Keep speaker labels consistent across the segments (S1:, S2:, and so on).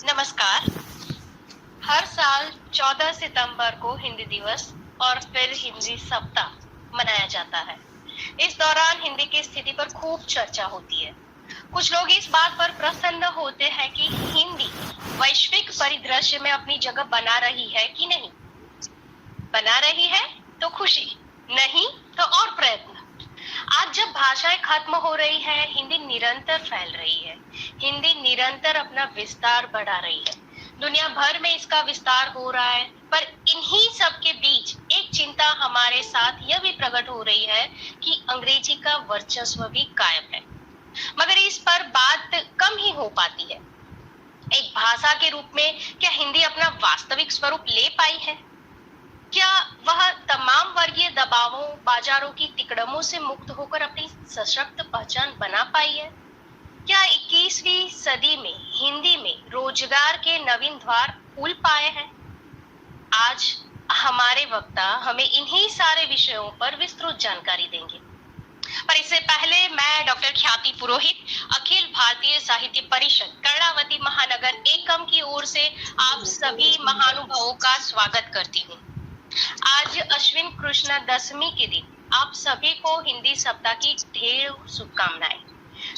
S1: नमस्कार। हर साल 14 सितंबर को हिंदी दिवस और फिर हिंदी सप्ताह मनाया जाता है। इस दौरान हिंदी की स्थिति पर खूब चर्चा होती है। कुछ लोग इस बात पर प्रसन्न होते हैं कि हिंदी वैश्विक परिदृश्य में अपनी जगह बना रही है कि नहीं। बना रही है तो खुशी, नहीं तो और प्रयत्न। आज जब भाषाएं खत्म हो रही है, हिंदी निरंतर फैल रही है। हिंदी निरंतर अपना विस्तार बढ़ा रही है। दुनिया भर में इसका विस्तार हो रहा है, पर इन्हीं सब के बीच एक चिंता हमारे साथ यह भी प्रकट हो रही है कि अंग्रेजी का वर्चस्व भी कायम है, मगर इस पर बात कम ही हो पाती है। एक भाषा के रूप में क्या हिंदी अपना वास्तविक स्वरूप ले पाई है? क्या वह तमाम वर्गीय दबावों, बाजारों की तिकड़मों से मुक्त होकर अपनी सशक्त पहचान बना पाई है? क्या 21वीं सदी में हिंदी में रोजगार के नवीन द्वार खुल पाए हैं? आज हमारे वक्ता हमें इन्हीं सारे विषयों पर विस्तृत जानकारी देंगे। पर इससे पहले मैं डॉक्टर ख्याति पुरोहित, अखिल भारतीय साहित्य परिषद कर्णावती महानगर एकम की ओर से आप सभी महानुभावों का स्वागत करती हूँ। आज अश्विन कृष्ण दशमी के दिन आप सभी को हिंदी सप्ताह की ढेर शुभकामनाएं।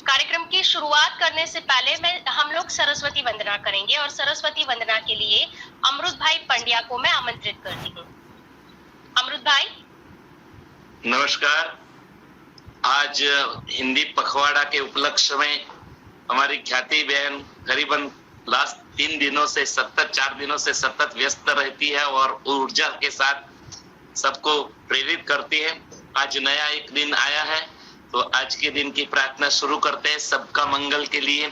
S1: कार्यक्रम की शुरुआत करने से पहले हम लोग सरस्वती वंदना करेंगे और सरस्वती वंदना के लिए अमृत भाई पंड्या को मैं आमंत्रित करती हूँ। अमृत भाई
S2: नमस्कार। आज हिंदी पखवाड़ा के उपलक्ष्य में हमारी ख्याति बहन करीबन लास्ट 4 दिनों से सतत व्यस्त रहती है और ऊर्जा के साथ सबको प्रेरित करती है। आज नया एक दिन आया है, तो आज के दिन की प्रार्थना शुरू करते हैं सबका मंगल के लिए।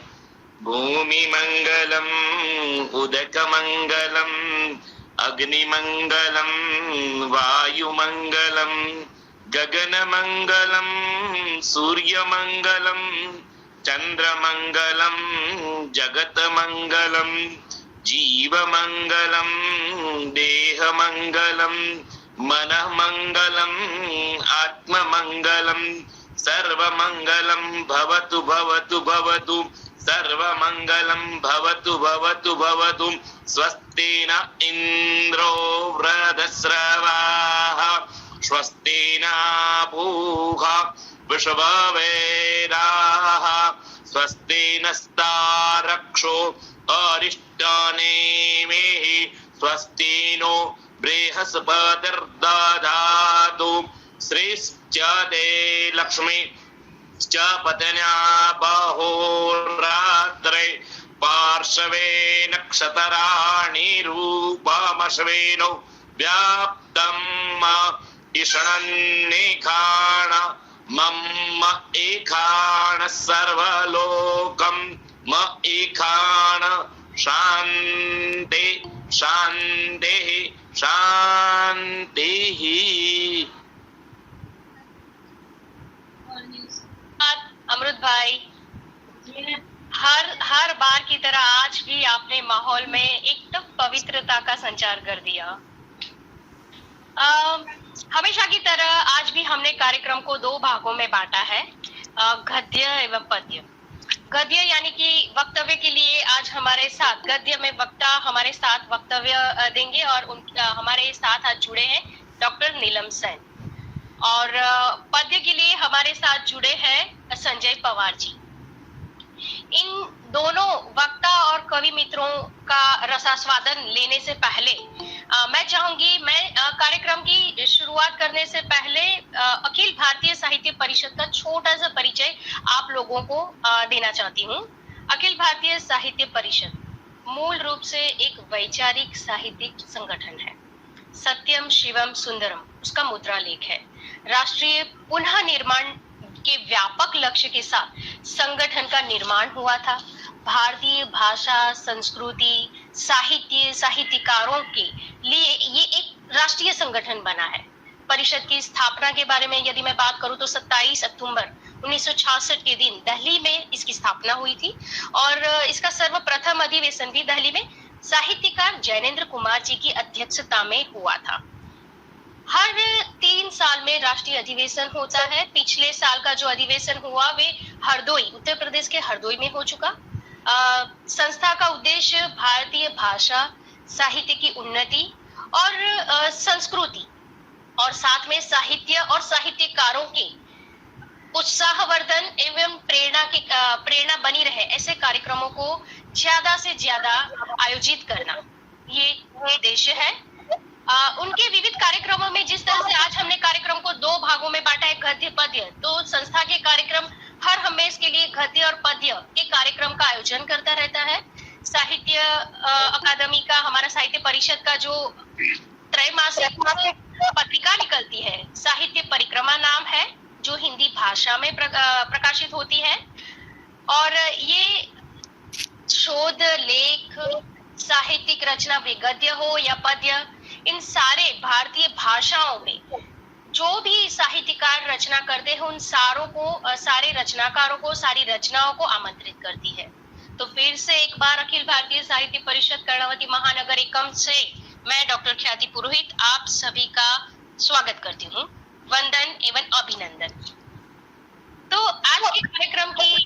S2: भूमि मंगलम, उदक मंगलम, अग्नि मंगलम, वायु मंगलम, गगन मंगलम, सूर्य मंगलम, चंद्र मंगलम, जगत मंगलम, जीव मंगलम, देह मंगलम, मन मंगलम, आत्म मंगलम, सर्व मंगलम भवतु भवतु भवतु, सर्व मंगलम भवतु भवतु भवतु। स्वस्ति न इंद्रो वृद्धश्रवाः, स्वस्ति न पूषा विश्ववेदाः, स्वस्ति नस्तारक्षो अरिष्टानेमिः, स्वस्ति नो बृहस्पतिर्दधातु। श्रीश्चते लक्ष्मी च पत्न्या बहोरात्रे, पार्श्वे नक्षत्राणि रूपमश्विनो व्याप्तं ईषणन्निखाण मम ईखाण सर्वलोकं म ईखाण शान्ति शान्तिः शान्तिः।
S1: अमृत भाई, हर बार की तरह आज भी आपने माहौल में एकदम पवित्रता का संचार कर दिया। हमेशा की तरह आज भी हमने कार्यक्रम को 2 भागों में बांटा है, गद्य एवं पद्य। गद्य यानी कि वक्तव्य के लिए आज हमारे साथ गद्य में वक्ता हमारे साथ वक्तव्य देंगे और हमारे साथ आज जुड़े हैं डॉक्टर नीलम सेन, और पद्य के लिए हमारे साथ जुड़े हैं संजय पवार जी। इन दोनों वक्ता और कवि मित्रों का रसास्वादन लेने से पहले मैं चाहूंगी, मैं कार्यक्रम की शुरुआत करने से पहले अखिल भारतीय साहित्य परिषद का छोटा सा परिचय आप लोगों को देना चाहती हूँ। अखिल भारतीय साहित्य परिषद मूल रूप से एक वैचारिक साहित्यिक संगठन है। सत्यम शिवम सुंदरम उसका मुद्रा लेख है। राष्ट्रीय पुनः निर्माण के व्यापक लक्ष्य के साथ संगठन का निर्माण हुआ था। भारतीय भाषा, संस्कृति, साहित्य, साहित्यकारों के लिए ये एक राष्ट्रीय संगठन बना है। परिषद की स्थापना के बारे में यदि मैं बात करूं तो 27 अक्टूबर 1966 के दिन दिल्ली में इसकी स्थापना हुई थी और इसका सर्वप्रथम अधिवेशन भी दिल्ली में साहित्यकार जैनेन्द्र कुमार जी की अध्यक्षता में हुआ था। हर 3 साल में राष्ट्रीय अधिवेशन होता है। पिछले साल का जो अधिवेशन हुआ वे हरदोई, उत्तर प्रदेश के हरदोई में हो चुका। संस्था का उद्देश्य भारतीय भाषा साहित्य की उन्नति और संस्कृति और साथ में साहित्य और साहित्यकारों के उत्साहवर्धन एवं प्रेरणा बनी रहे ऐसे कार्यक्रमों को ज्यादा से ज्यादा आयोजित करना, ये उद्देश्य है। उनके विविध कार्यक्रमों में जिस तरह से आज हमने कार्यक्रम को 2 भागों में बांटा है, गद्य पद्य, तो संस्था के कार्यक्रम हर हमेश के लिए गद्य और पद्य के कार्यक्रम का आयोजन करता रहता है। साहित्य अकादमी का, हमारा साहित्य परिषद का जो त्रैमासिक पत्रिका निकलती है, साहित्य परिक्रमा नाम है, जो हिंदी भाषा में प्रकाशित होती है। और ये शोध लेख, साहित्यिक रचना, वे गद्य हो या पद्य, इन सारे भारतीय भाषाओं में जो भी साहित्यकार रचना करते हैं उन सारे रचनाकारों को, सारी रचनाओं को आमंत्रित करती है। तो फिर से एक बार अखिल भारतीय साहित्य परिषद कर्णावती महानगर एकम से मैं डॉक्टर ख्याति पुरोहित आप सभी का स्वागत करती हूँ, वंदन एवं अभिनंदन। तो आज के कार्यक्रम की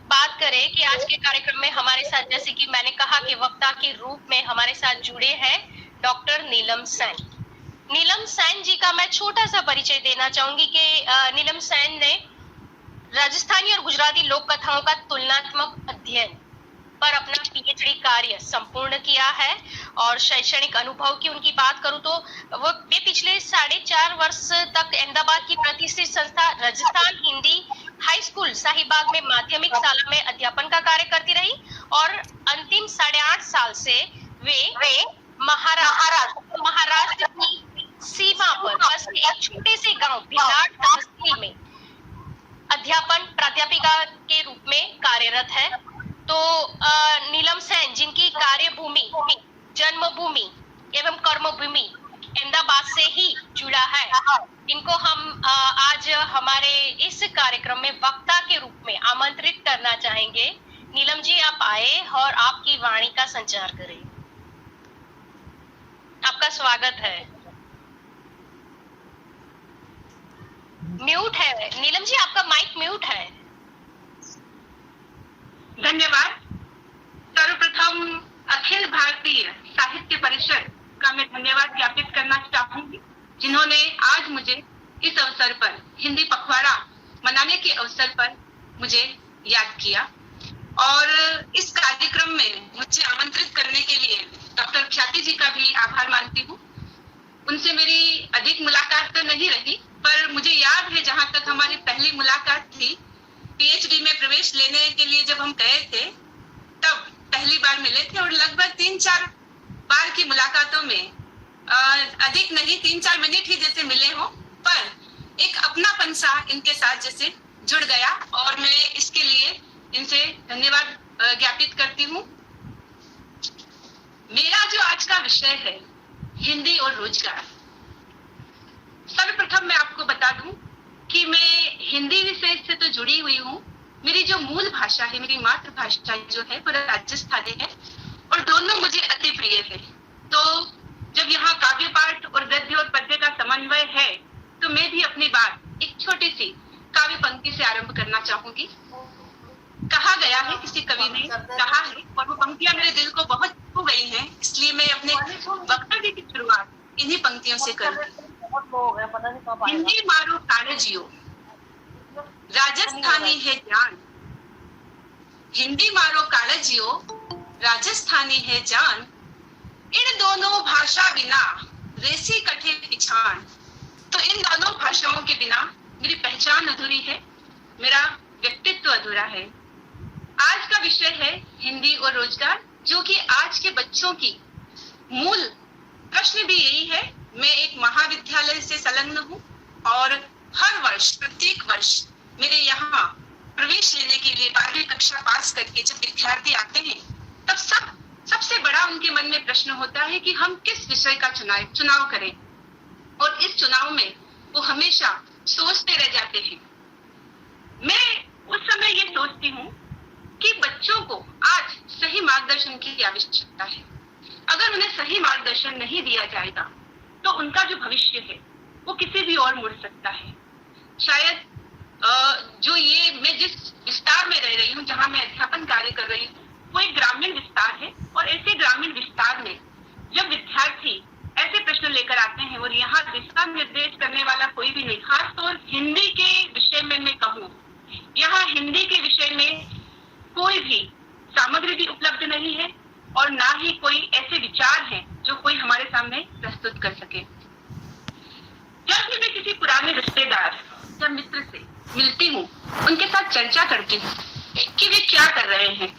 S1: बात करें कि आज के कार्यक्रम में हमारे साथ, जैसे कि मैंने कहा कि वक्ता के रूप में हमारे साथ जुड़े हैं डॉक्टर नीलम सेन। नीलम सेन जी का मैं छोटा सा परिचय देना चाहूंगी कि नीलम सेन ने राजस्थानी और गुजराती लोक कथाओं का तुलनात्मक अध्ययन पर अपना पीएचडी कार्य संपूर्ण किया है। और शैक्षणिक अनुभव की उनकी बात करूं तो वे पिछले 4.5 वर्ष तक अहमदाबाद की प्रतिष्ठित संस्था राजस्थान हिंदी हाई स्कूल शाहीबाग में माध्यमिक शाला में अध्यापन का कार्य करती रही और अंतिम 8.5 साल से वे महाराष्ट्र की सीमा पर बस एक छोटे से गांव भिलाड तहसील में प्राध्यापिका के रूप में कार्यरत है। तो नीलम सेन, जिनकी कार्यभूमि, जन्मभूमि एवं कर्मभूमि अहमदाबाद से ही जुड़ा है, इनको हम आज हमारे इस कार्यक्रम में वक्ता के रूप में आमंत्रित करना चाहेंगे। नीलम जी, आप आए और आपकी वाणी का संचार करें। आपका स्वागत है। म्यूट है नीलम जी, आपका माइक म्यूट है।
S3: धन्यवाद। सर्वप्रथम अखिल भारतीय साहित्य परिषद का मैं धन्यवाद ज्ञापित करना चाहूंगी, जिन्होंने आज मुझे इस अवसर पर, हिंदी पखवाड़ा मनाने के अवसर पर मुझे याद किया। और इस कार्यक्रम में मुझे आमंत्रित करने के लिए डॉक्टर ख्याति जी का भी आभार मानती हूँ। उनसे मेरी अधिक मुलाकात तो नहीं रही, पर मुझे याद है जहां तक हमारी पहली मुलाकात थी, पीएचडी में प्रवेश लेने के लिए जब हम गए थे, तब पहली बार मिले थे। और लगभग 3-4 बार की मुलाकातों में अधिक नहीं 3-4 मिनट ही जैसे मिले हो, पर एक अपनापन सा इनके साथ जैसे जुड़ गया और मैं इसके लिए इनसे धन्यवाद ज्ञापित करती हूँ। मेरा जो आज का विषय है, हिंदी और रोजगार। सर्वप्रथम मैं आपको बता दूं कि मैं हिंदी विषय से तो जुड़ी हुई हूँ। मेरी जो मूल भाषा है, मेरी मातृभाषा जो है वो राजस्थानी है और दोनों मुझे अति प्रिय है। तो जब यहाँ काव्य पाठ और गद्य और पद्य का समन्वय है, तो मैं भी अपनी बात एक छोटी सी काव्य पंक्ति से आरंभ करना चाहूंगी। कहा गया है, किसी कवि ने कहा है, और वो पंक्तियां मेरे दिल को बहुत छू गई हैं, इसलिए मैं अपने वक्तव्य की शुरुआत इन्हीं पंक्तियों से करूंगी। हिंदी मारो काळजियो, राजस्थानी है जान। हिंदी मारो काळजियो, राजस्थानी है जान। इन दोनों भाषा बिना रेसी कठे पिछान। तो इन दोनों भाषाओं के बिना मेरी पहचान अधूरी है, मेरा व्यक्तित्व अधूरा है। आज का विषय है हिंदी और रोजगार, जो कि आज के बच्चों की मूल प्रश्न भी यही है। मैं एक महाविद्यालय से संलग्न हूँ और हर वर्ष, प्रत्येक वर्ष मेरे यहाँ प्रवेश लेने के लिए 12वीं कक्षा पास करके जब विद्यार्थी आते हैं, तब सबसे बड़ा उनके मन में प्रश्न होता है कि हम किस विषय का चुनाव करें। और इस चुनाव में वो हमेशा सोचते रह जाते हैं। मैं उस समय ये सोचती हूँ कि बच्चों को आज सही मार्गदर्शन की आवश्यकता है। अगर उन्हें सही मार्गदर्शन नहीं दिया जाएगा तो उनका जो भविष्य है वो किसी भी और मुड़ सकता है। शायद जो ये मैं जिस विस्तार में रह रही हूँ, जहाँ मैं अध्यापन कार्य कर रही हूँ, वो एक ग्रामीण विस्तार है। और ऐसे ग्रामीण विस्तार में जब विद्यार्थी ऐसे प्रश्न लेकर आते हैं और यहाँ दिशा निर्देश करने वाला कोई भी नहीं, खासतौर हिंदी के विषय में मैं कहूँ, यहाँ हिंदी के विषय में कोई भी सामग्री भी उपलब्ध नहीं है और ना ही कोई ऐसे विचार हैं जो कोई हमारे सामने प्रस्तुत कर सके। जब भी मैं किसी पुराने रिश्तेदार या मित्र से मिलती हूँ, उनके साथ चर्चा करती हूँ कि वे क्या कर रहे हैं,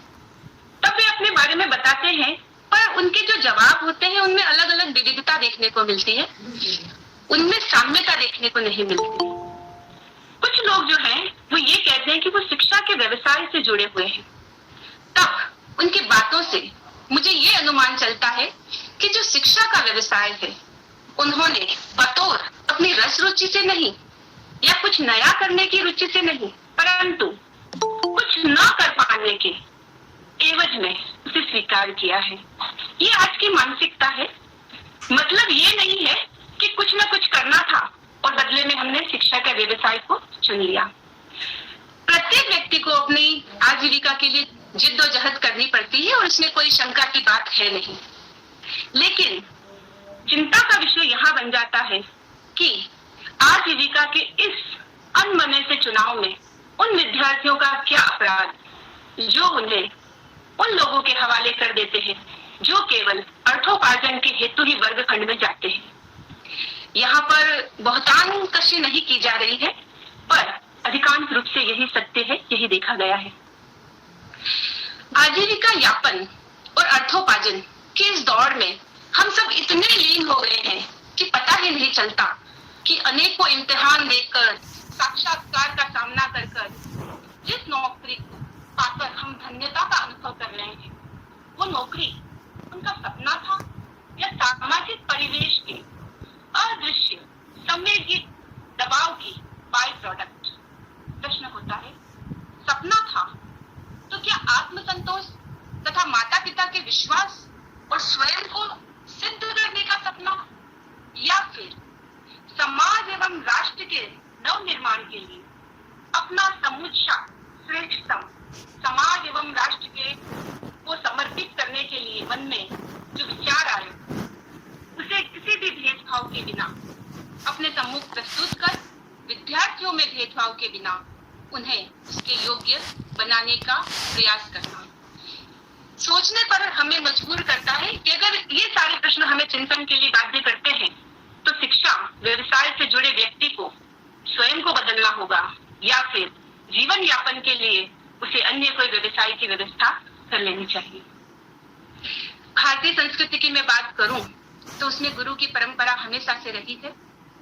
S3: तब वे अपने बारे में बताते हैं, पर उनके जो जवाब होते हैं उनमें अलग अलग विविधता देखने को मिलती है, उनमें साम्यता देखने को नहीं मिलती। कुछ लोग जो हैं वो ये कहते हैं कि वो शिक्षा के व्यवसाय से जुड़े हुए हैं। तब उनकी बातों से मुझे ये अनुमान चलता है कि जो शिक्षा का व्यवसाय है, उन्होंने बतौर अपनी रस रुचि से नहीं या कुछ नया करने की रुचि से नहीं, परंतु कुछ न कर पाने के एवज में उसे स्वीकार किया है। ये आज की मानसिकता है। मतलब ये नहीं है कि कुछ न कुछ करना था और बदले में हमने शिक्षा के व्यवसाय को चुन लिया। प्रत्येक व्यक्ति को अपनी आजीविका के लिए जिद्दोजहद करनी पड़ती है और इसमें कोई शंका की बात है नहीं। लेकिन चिंता का विषय यहाँ बन जाता है कि आजीविका के इस अनमने से चुनाव में उन विद्यार्थियों का क्या अपराध जो उन्हें उन लोगों के हवाले कर देते हैं जो केवल अर्थोपार्जन के हेतु ही वर्गखंड में जाते हैं। यहाँ पर बहुतान कशी नहीं की जा रही है, पर अधिकांश रूप से यही सत्य है, यही देखा गया है। आजीविका यापन और अर्थोपार्जन के इस दौर में हम सब इतने लीन हो गए हैं कि पता ही नहीं चलता कि अनेकों इम्तिहान देकर, साक्षात्कार का सामना कर कर जिस नौकरी को पाकर हम धन्यता का अनुभव कर रहे हैं, वो नौकरी उनका सपना था या सामाजिक परिवेश के अदृश्य संवेगित दबाव की बाय प्रोडक्ट। प्रश्न होता है, सपना था तो क्या आत्मसंतोष तथा माता पिता के विश्वास और स्वयं को सिद्ध करने का सपना, या फिर समाज एवं राष्ट्र के नव निर्माण के लिए अपना समूचा श्रेष्ठतम समाज एवं राष्ट्र के को समर्पित करने के लिए मन में जो विचार आए उसे किसी भी भेदभाव के बिना अपने सम्मुख प्रस्तुत कर विद्यार्थियों में भेदभाव के बिना उन्हें उसके योग्य बनाने का प्रयास करना सोचने पर हमें मजबूर करता है कि अगर ये सारे प्रश्न हमें चिंतन के लिए बाध्य करते हैं तो शिक्षा व्यवसाय से जुड़े व्यक्ति को स्वयं को बदलना होगा या फिर जीवन यापन के लिए उसे अन्य कोई व्यवसाय की व्यवस्था कर लेनी चाहिए। भारतीय संस्कृति की मैं बात करूं तो उसमें गुरु की परंपरा हमेशा से रही है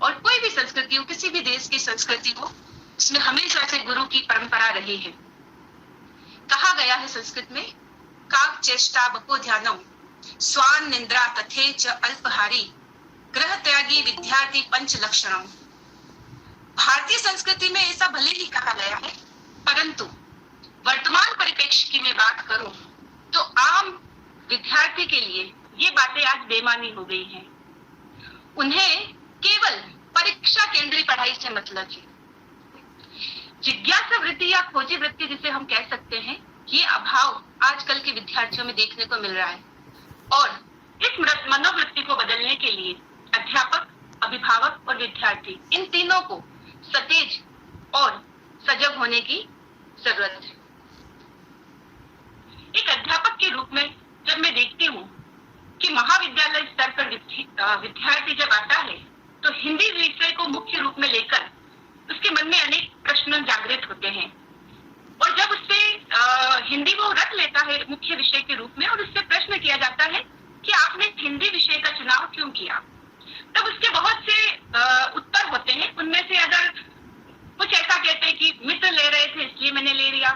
S3: और कोई भी संस्कृति हो, किसी भी देश की संस्कृति हो, उसमें हमेशा से गुरु की परंपरा रही है। कहा गया है संस्कृत में, काक चेष्टा बको ध्यानम स्वान निंद्रा तथे च अल्पहारी ग्रह त्यागी विद्यार्थी पंच लक्षणम। भारतीय संस्कृति में ऐसा भले ही कहा गया है, परंतु वर्तमान परिप्रेक्ष्य की मैं बात करूं तो आम विद्यार्थी के लिए ये बातें आज बेमानी हो गई हैं। उन्हें केवल परीक्षा केंद्रीय पढ़ाई से मतलब है। जिज्ञासा वृत्ति या खोजी वृत्ति जिसे हम कह सकते हैं, ये अभाव आजकल के विद्यार्थियों में देखने को मिल रहा है और इस मनोवृत्ति को बदलने के लिए अध्यापक, अभिभावक और विद्यार्थी इन तीनों को सतेज और सजग होने की जरूरत है। एक अध्यापक के रूप में जब मैं देखती हूँ कि महाविद्यालय स्तर पर विद्यार्थी जब आता है तो हिंदी विषय को मुख्य रूप में लेकर उसके मन में अनेक प्रश्न जागृत होते हैं और जब उससे हिंदी को रख लेता है मुख्य विषय के रूप में और उससे प्रश्न किया जाता है कि आपने हिंदी विषय का चुनाव क्यों किया, तब उसके बहुत से उत्तर होते हैं। उनमें से अगर कुछ ऐसा कहते हैं कि मित्र ले रहे थे इसलिए मैंने ले लिया,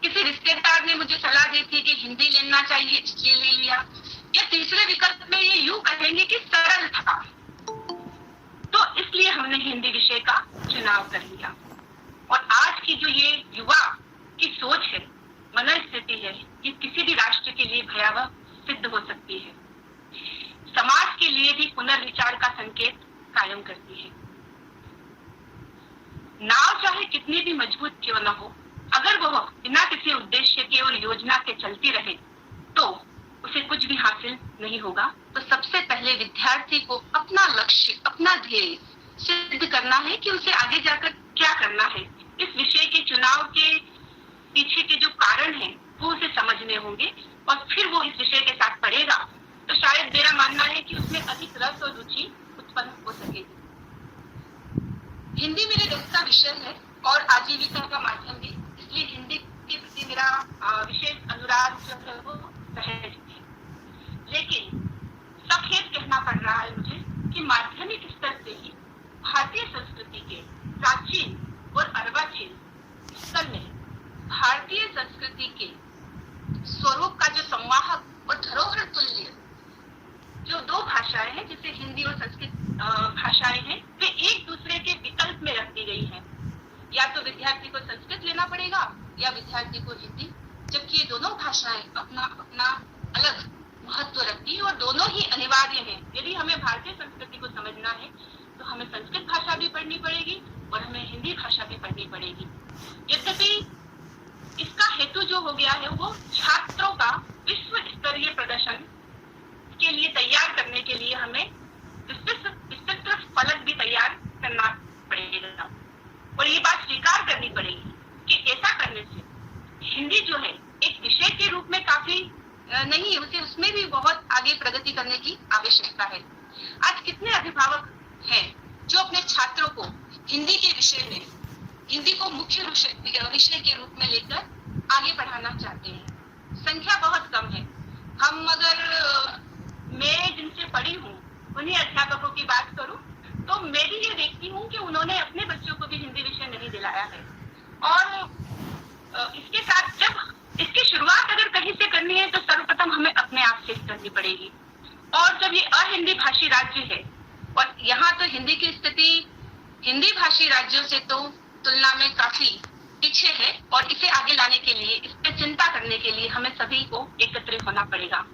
S3: किसी रिश्तेदार ने मुझे सलाह दी थी कि हिंदी लेना चाहिए इसलिए ले लिया, या तीसरे विकल्प में ये यूं कहेंगे कि सरल था तो इसलिए हमने हिंदी विषय का चुनाव कर लिया। और आज की जो ये युवा की सोच है, मनोस्थिति है, ये किसी भी राष्ट्र के लिए भयावह सिद्ध हो सकती है, समाज के लिए भी पुनर्विचार का संकेत कायम करती है। नाव चाहे कितनी भी मजबूत क्यों न हो, अगर वह बिना किसी उद्देश्य के और योजना के चलती रहे तो उसे कुछ भी हासिल नहीं होगा। तो सबसे पहले विद्यार्थी को अपना लक्ष्य, अपना ध्येय सिद्ध करना है कि उसे आगे जाकर क्या करना है। इस विषय के चुनाव के पीछे के जो कारण हैं वो उसे समझने होंगे और फिर वो इस विषय के साथ पढ़ेगा तो शायद मेरा मानना है कि उसमें अधिक रस और रुचि उत्पन्न हो सकेगी। हिंदी मेरे रस का विषय है और आजीविका का माध्यम भी, इसलिए हिंदी के प्रति मेरा विशेष अनुराग जो है वो सहज है। लेकिन सखेत कहना पड़ रहा है मुझे कि माध्यमिक स्तर से ही भारतीय संस्कृति के प्राचीन और अर्वाचीन स्तर में भारतीय संस्कृति के स्वरूप का जो संवाहक और धरोहर तुल्य जो दो भाषाएं हैं, जैसे हिंदी और संस्कृत भाषाएं हैं, वे एक दूसरे के विकल्प में रख दी गई हैं। या तो विद्यार्थी को संस्कृत लेना पड़ेगा या विद्यार्थी को हिंदी, जबकि ये दोनों भाषाएं अपना अपना अलग महत्व रखती है और दोनों ही अनिवार्य हैं। यदि हमें भारतीय संस्कृति को समझना है तो हमें संस्कृत भाषा भी पढ़नी पड़ेगी और हमें हिंदी भाषा भी पढ़नी पड़ेगी। यद्यपि इसका हेतु जो हो गया है वो छात्रों का विश्व स्तरीय प्रदर्शन के लिए तैयार करने के लिए हमें विस्तृत फलक भी तैयार करना पड़ेगा और ये बात स्वीकार करनी पड़ेगी कि ऐसा करने से हिंदी जो है एक विषय के रूप में काफी नहीं, उसे उसमें भी बहुत आगे प्रगति करने की आवश्यकता है। आज कितने अभिभावक हैं जो अपने छात्रों को हिंदी के विषय में, हिंदी को मुख्य विषय के रूप में लेकर आगे बढ़ाना चाहते हैं? संख्या बहुत कम है। हम अगर मैं जिनसे पढ़ी हूँ उन्हीं अध्यापकों की बात करूं तो मैं भी ये देखती हूँ कि उन्होंने अपने बच्चों को भी हिंदी विषय नहीं दिलाया है। और इसके साथ जब इसकी शुरुआत अगर कहीं से करनी है तो सर्वप्रथम हमें अपने आप से करनी पड़ेगी। और जब ये अहिंदी भाषी राज्य है और यहाँ तो हिंदी की स्थिति हिंदी भाषी राज्यों से तो तुलना में काफी पीछे है और इसे आगे लाने के लिए, इस पर चिंता करने के लिए हमें सभी को एकत्रित होना पड़ेगा।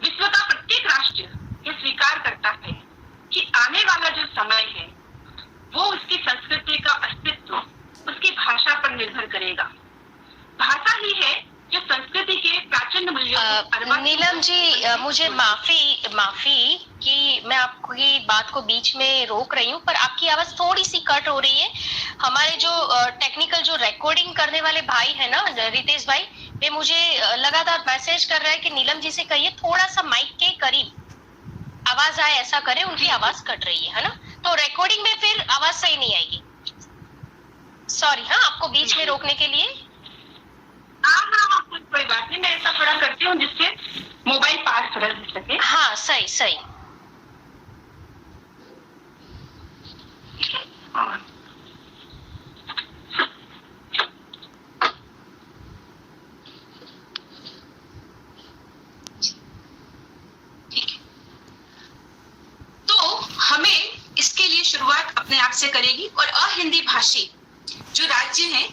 S3: विश्व का प्रत्येक राष्ट्र ये स्वीकार करता है कि आने वाला जो समय है वो उसकी संस्कृति का अस्तित्व उसकी भाषा पर निर्भर करेगा। भाषा ही है जो संस्कृति के प्राचीन मूल्यों।
S1: नीलम जी, मुझे माफी कि मैं आपकी बात को बीच में रोक रही हूँ, पर आपकी आवाज थोड़ी सी कट हो रही है। हमारे जो टेक्निकल जो रिकॉर्डिंग करने वाले भाई है ना, रितेश भाई, वे मुझे लगातार मैसेज कर रहा है कि नीलम जी से कहिए थोड़ा सा माइक के करीब आवाज आए, ऐसा करें, उनकी आवाज कट रही है ना, तो रिकॉर्डिंग में फिर आवाज सही नहीं आएगी। सॉरी हाँ, आपको बीच में रोकने के लिए।
S3: हाँ, कोई बात नहीं, मैं ऐसा थोड़ा करती हूँ जिससे मोबाइल पास रह सके।
S1: हाँ, सही।
S3: हमें इसके लिए शुरुआत अपने आप से करेगी और अहिंदी भाषी जो राज्य हैं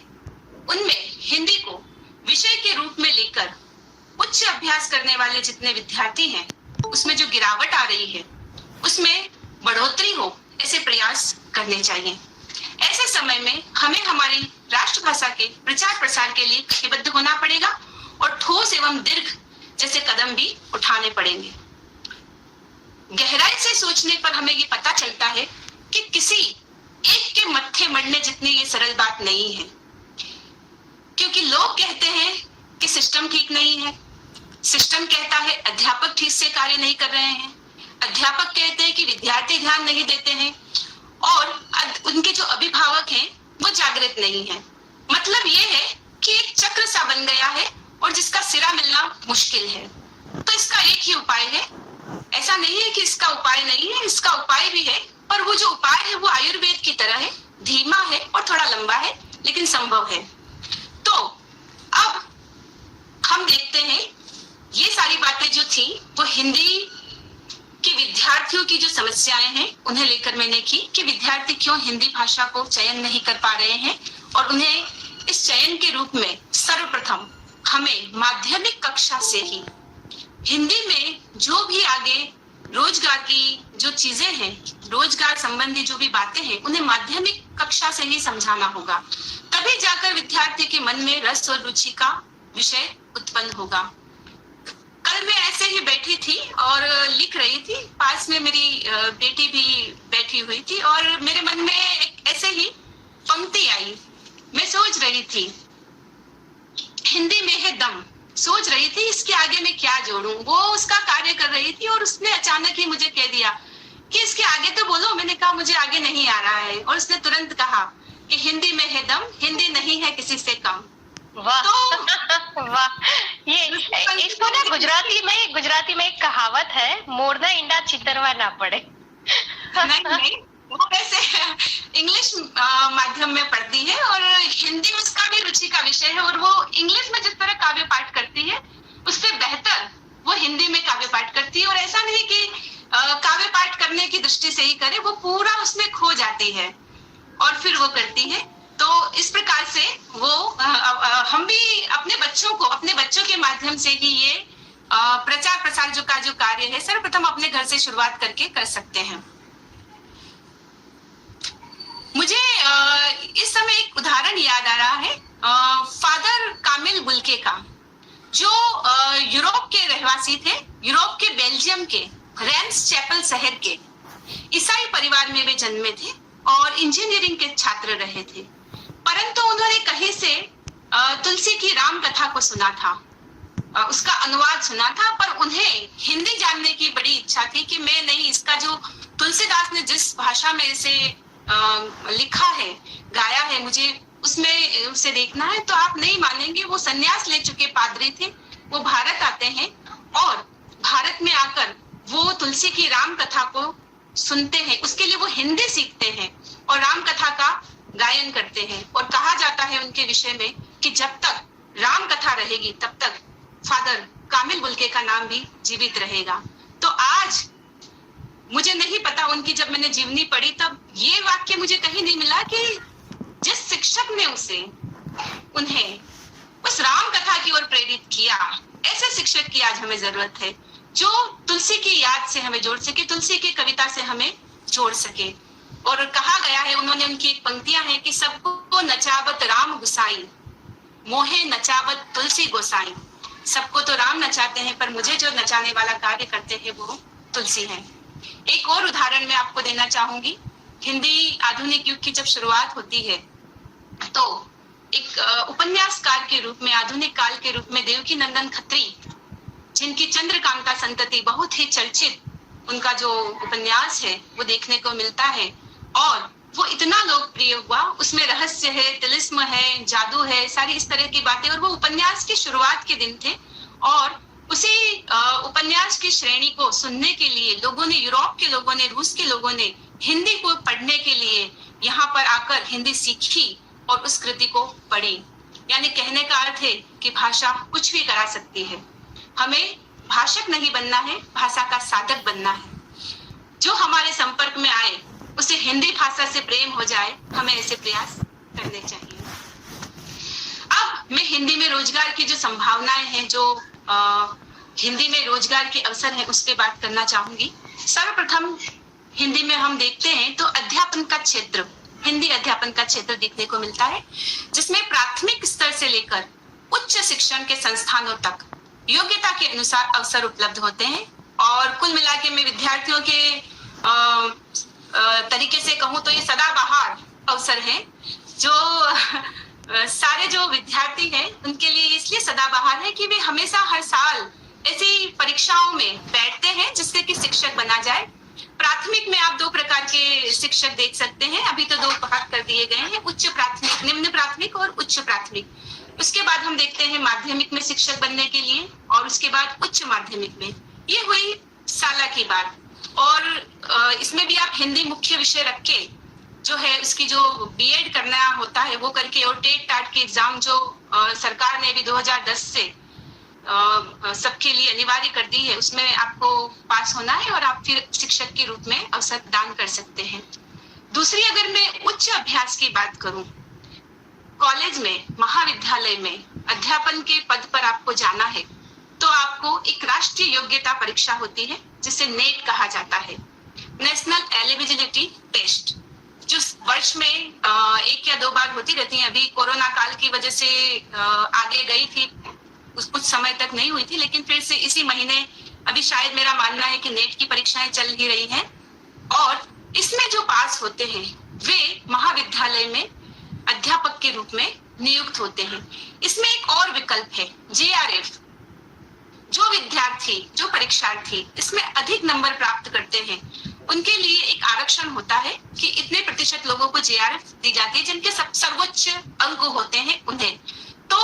S3: उनमें हिंदी को विषय के रूप में लेकर उच्च अभ्यास करने वाले जितने विद्यार्थी हैं उसमें जो गिरावट आ रही है उसमें बढ़ोतरी हो, ऐसे प्रयास करने चाहिए। ऐसे समय में हमें हमारी राष्ट्रभाषा के प्रचार प्रसार के लिए कटिबद्ध होना पड़ेगा और ठोस एवं दीर्घ जैसे कदम भी उठाने पड़ेंगे। गहराई से सोचने पर हमें ये पता चलता है कि किसी एक के मत्थे मरने जितनी ये सरल बात नहीं है, क्योंकि लोग कहते हैं कि सिस्टम ठीक नहीं है, सिस्टम कहता है अध्यापक ठीक से कार्य नहीं कर रहे हैं, अध्यापक कहते हैं कि विद्यार्थी ध्यान नहीं देते हैं और उनके जो अभिभावक हैं वो जागृत नहीं है। मतलब ये है कि एक चक्र सा बन गया है और जिसका सिरा मिलना मुश्किल है। तो इसका एक ही उपाय है, ऐसा नहीं है कि इसका उपाय नहीं है, इसका उपाय भी है, पर वो जो उपाय है वो आयुर्वेद की तरह है, धीमा है और थोड़ा लंबा है लेकिन संभव है। तो अब हम देखते हैं ये सारी बातें जो थी वो हिंदी के विद्यार्थियों की जो समस्याएं हैं उन्हें लेकर मैंने की कि विद्यार्थी क्यों हिंदी भाषा को चयन नहीं कर पा रहे हैं और उन्हें इस चयन के रूप में सर्वप्रथम हमें माध्यमिक कक्षा से ही हिंदी में जो भी आगे रोजगार की जो चीजें हैं, रोजगार संबंधी जो भी बातें हैं, उन्हें माध्यमिक कक्षा से ही समझाना होगा। तभी जाकर विद्यार्थी के मन में रस और रुचि का विषय उत्पन्न होगा। कल मैं ऐसे ही बैठी थी और लिख रही थी, पास में मेरी बेटी भी बैठी हुई थी और मेरे मन में एक ऐसे ही पंक्ति आई। मैं सोच रही थी, हिंदी में है दम, सोच रही थी इसके आगे मैं क्या जोड़ूं। वो उसका कार्य कर रही थी और उसने अचानक ही मुझे कह दिया कि इसके आगे तो बोलो। मैंने कहा मुझे आगे नहीं आ रहा है, और उसने तुरंत कहा कि हिंदी में है दम, हिंदी नहीं है किसी से कम।
S1: वाह
S3: तो
S1: वाह, ये इसको ना गुजराती में एक कहावत है, मोरना इंडा चितरवा ना पड़े।
S3: नहीं, वो वैसे इंग्लिश माध्यम में पढ़ती है और हिंदी उसका भी रुचि का विषय है, और वो इंग्लिश में जिस तरह काव्य पाठ करती है उससे बेहतर वो हिंदी में काव्य पाठ करती है। और ऐसा नहीं कि काव्य पाठ करने की दृष्टि से ही करे, वो पूरा उसमें खो जाती है और फिर वो करती है। तो इस प्रकार से वो हम भी अपने बच्चों के माध्यम से ही ये प्रचार प्रसार जो कार्य है सर्वप्रथम अपने घर से शुरुआत करके कर सकते हैं। मुझे इस समय एक उदाहरण याद आ रहा है फादर कामिल बुल्के का, जो यूरोप के रहवासी थे, यूरोप के बेल्जियम के रेंस चैपल शहर के ईसाई परिवार में वे जन्मे थे और इंजीनियरिंग के छात्र रहे थे। परंतु उन्होंने कहीं से तुलसी की राम कथा को सुना था, उसका अनुवाद सुना था, पर उन्हें हिंदी जानने की बड़ी इच्छा थी कि मैं नहीं, इसका जो तुलसीदास ने जिस भाषा में इसे लिखा है, गाया है, मुझे उसमें उसे देखना है। तो आप नहीं मानेंगे, वो सन्यास ले चुके पादरी थे, वो भारत आते हैं और भारत में आकर वो तुलसी की राम कथा को सुनते हैं, उसके लिए वो हिंदी सीखते हैं और राम कथा का गायन करते हैं। और कहा जाता है उनके विषय में कि जब तक राम कथा रहेगी तब तक फादर कामिल बुल्के का नाम भी जीवित रहेगा। तो आज मुझे नहीं पता, उनकी जब मैंने जीवनी पढ़ी तब ये वाक्य मुझे कहीं नहीं मिला कि जिस शिक्षक ने उन्हें उस राम कथा की ओर प्रेरित किया, ऐसे शिक्षक की आज हमें जरूरत है जो तुलसी की याद से हमें जोड़ सके, तुलसी की कविता से हमें जोड़ सके। और कहा गया है, उन्होंने उनकी एक पंक्तियां हैं कि सबको नचावत राम गुसाई, मोहे नचावत तुलसी गोसाई। सबको तो राम नचाते हैं, पर मुझे जो नचाने वाला कार्य करते हैं वो तुलसी है। एक और उदाहरण मैं आपको देना चाहूंगी। हिंदी आधुनिक युग की जब शुरुआत होती है तो एक उपन्यासकार के रूप में, आधुनिक काल के रूप में देवकी नंदन खत्री, जिनकी चंद्रकांता संतति बहुत ही चर्चित उनका जो उपन्यास है वो देखने को मिलता है और वो इतना लोकप्रिय हुआ। उसमें रहस्य है, तिलिस्म है, जादू है, सारी इस तरह की बातें। और वो उपन्यास की शुरुआत के दिन थे और उसी उपन्यास की श्रेणी को सुनने के लिए लोगों ने, यूरोप के लोगों ने, रूस के लोगों ने हिंदी को पढ़ने के लिए यहाँ पर आकर हिंदी सीखी और उस कृति को पढ़ी। यानी कहने का अर्थ है कि भाषा कुछ भी करा सकती है। हमें भाषक नहीं बनना है, भाषा का साधक बनना है। जो हमारे संपर्क में आए उसे हिंदी भाषा से प्रेम हो जाए, हमें ऐसे प्रयास करने चाहिए। अब मैं हिंदी में रोजगार की जो संभावनाएं हैं, जो हिंदी में रोजगार के अवसर हैं, उस पर बात करना चाहूंगी। सर्वप्रथम हिंदी में हम देखते हैं तो अध्यापन का क्षेत्र, हिंदी अध्यापन का क्षेत्र देखने को मिलता है, जिसमें प्राथमिक स्तर से लेकर उच्च शिक्षण के संस्थानों तक योग्यता के अनुसार अवसर उपलब्ध होते हैं। और कुल मिलाके में विद्यार्थियों के तरीके से कहूँ तो ये सदाबहार अवसर है, जो सारे जो विद्यार्थी हैं उनके लिए इसलिए सदाबहार है कि वे हमेशा हर साल ऐसी परीक्षाओं में बैठते हैं जिससे कि शिक्षक बना जाए। प्राथमिक में आप दो प्रकार के शिक्षक देख सकते हैं, अभी तो दो भाग कर दिए गए हैं, उच्च प्राथमिक, निम्न प्राथमिक और उच्च प्राथमिक। उसके बाद हम देखते हैं माध्यमिक में शिक्षक बनने के लिए और उसके बाद उच्च माध्यमिक में। ये हुई साला की बात। और इसमें भी आप हिंदी मुख्य विषय रख के जो है उसकी जो बीएड करना होता है वो करके, और टेट टाट की एग्जाम जो सरकार ने भी 2010 से सबके लिए अनिवार्य कर दी है, उसमें आपको पास होना है और आप फिर शिक्षक के रूप में अवसर प्रदान कर सकते हैं। दूसरी, अगर मैं उच्च अभ्यास की बात करूं, कॉलेज में, महाविद्यालय में अध्यापन के पद पर आपको जाना है तो आपको एक राष्ट्रीय योग्यता परीक्षा होती है जिसे नेट कहा जाता है, नेशनल एलिजिबिलिटी टेस्ट, जो वर्ष में 1 या 2 बार होती रहती है। अभी कोरोना काल की वजह से आगे गई थी, कुछ समय तक नहीं हुई थी, लेकिन फिर से इसी महीने अभी शायद मेरा मानना है कि नेट की परीक्षाएं चल ही रही हैं। और इसमें जो पास होते हैं वे महाविद्यालय में अध्यापक के रूप में नियुक्त होते हैं। इसमें एक और विकल्प है, JRF। जो विद्यार्थी, जो परीक्षार्थी इसमें अधिक नंबर प्राप्त करते हैं, उनके लिए एक आरक्षण होता है कि इतने प्रतिशत लोगों को JRF दी जाती है, जिनके सर्वोच्च अंक होते हैं उन्हें। तो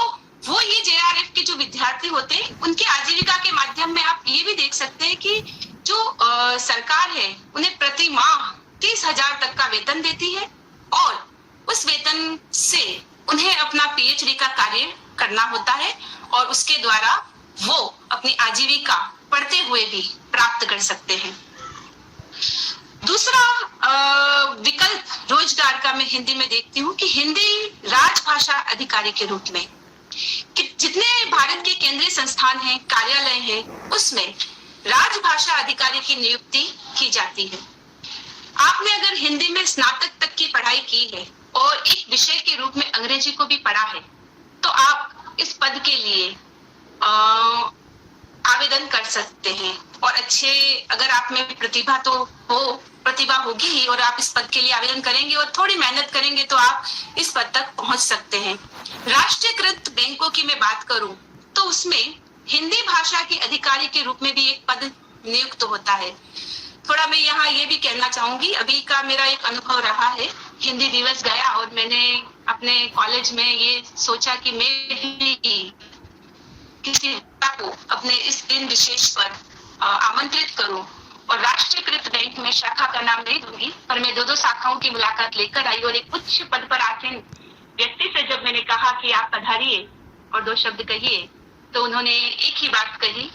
S3: वो ये JRF के जो विद्यार्थी होते हैं, उनकी आजीविका के माध्यम में आप ये भी देख सकते हैं कि जो सरकार है उन्हें प्रति माह 30,000 तक का वेतन देती है, और उस वेतन से उन्हें अपना PhD का कार्य करना होता है, और उसके द्वारा वो अपनी आजीविका पढ़ते हुए भी प्राप्त कर सकते हैं। दूसरा विकल्प रोजगार का मैं हिंदी में देखती हूँ कि हिंदी राजभाषा अधिकारी के रूप में, कि जितने भारत के केंद्रीय संस्थान हैं, कार्यालय हैं, उसमें राजभाषा अधिकारी की नियुक्ति की जाती है। आपने अगर हिंदी में स्नातक तक की पढ़ाई की है और एक विषय के रूप में अंग्रेजी को भी पढ़ा है, तो आप इस पद के लिए आवेदन कर सकते हैं। और अच्छे, अगर आप में प्रतिभा होगी ही और आप इस पद के लिए आवेदन करेंगे और थोड़ी मेहनत करेंगे तो आप इस पद तक पहुंच सकते हैं। राष्ट्रीयकृत बैंकों की मैं बात करूं तो उसमें हिंदी भाषा के अधिकारी के रूप में भी एक पद नियुक्त होता है। थोड़ा मैं यहाँ ये भी कहना चाहूंगी, अभी का मेरा एक अनुभव रहा है, हिंदी दिवस गया और मैंने अपने कॉलेज में ये सोचा कि मैं भी किसी को अपने इस दिन विशेष पर आमंत्रित करूं, और राष्ट्रीयकृत बैंक में शाखा का नाम नहीं दूंगी, पर मैं 2 शाखाओं की मुलाकात लेकर आई, और एक उच्च पद पर आसीन व्यक्ति से जब मैंने कहा कि आप पधारिए और 2 शब्द कहिए, तो उन्होंने एक ही बात कही,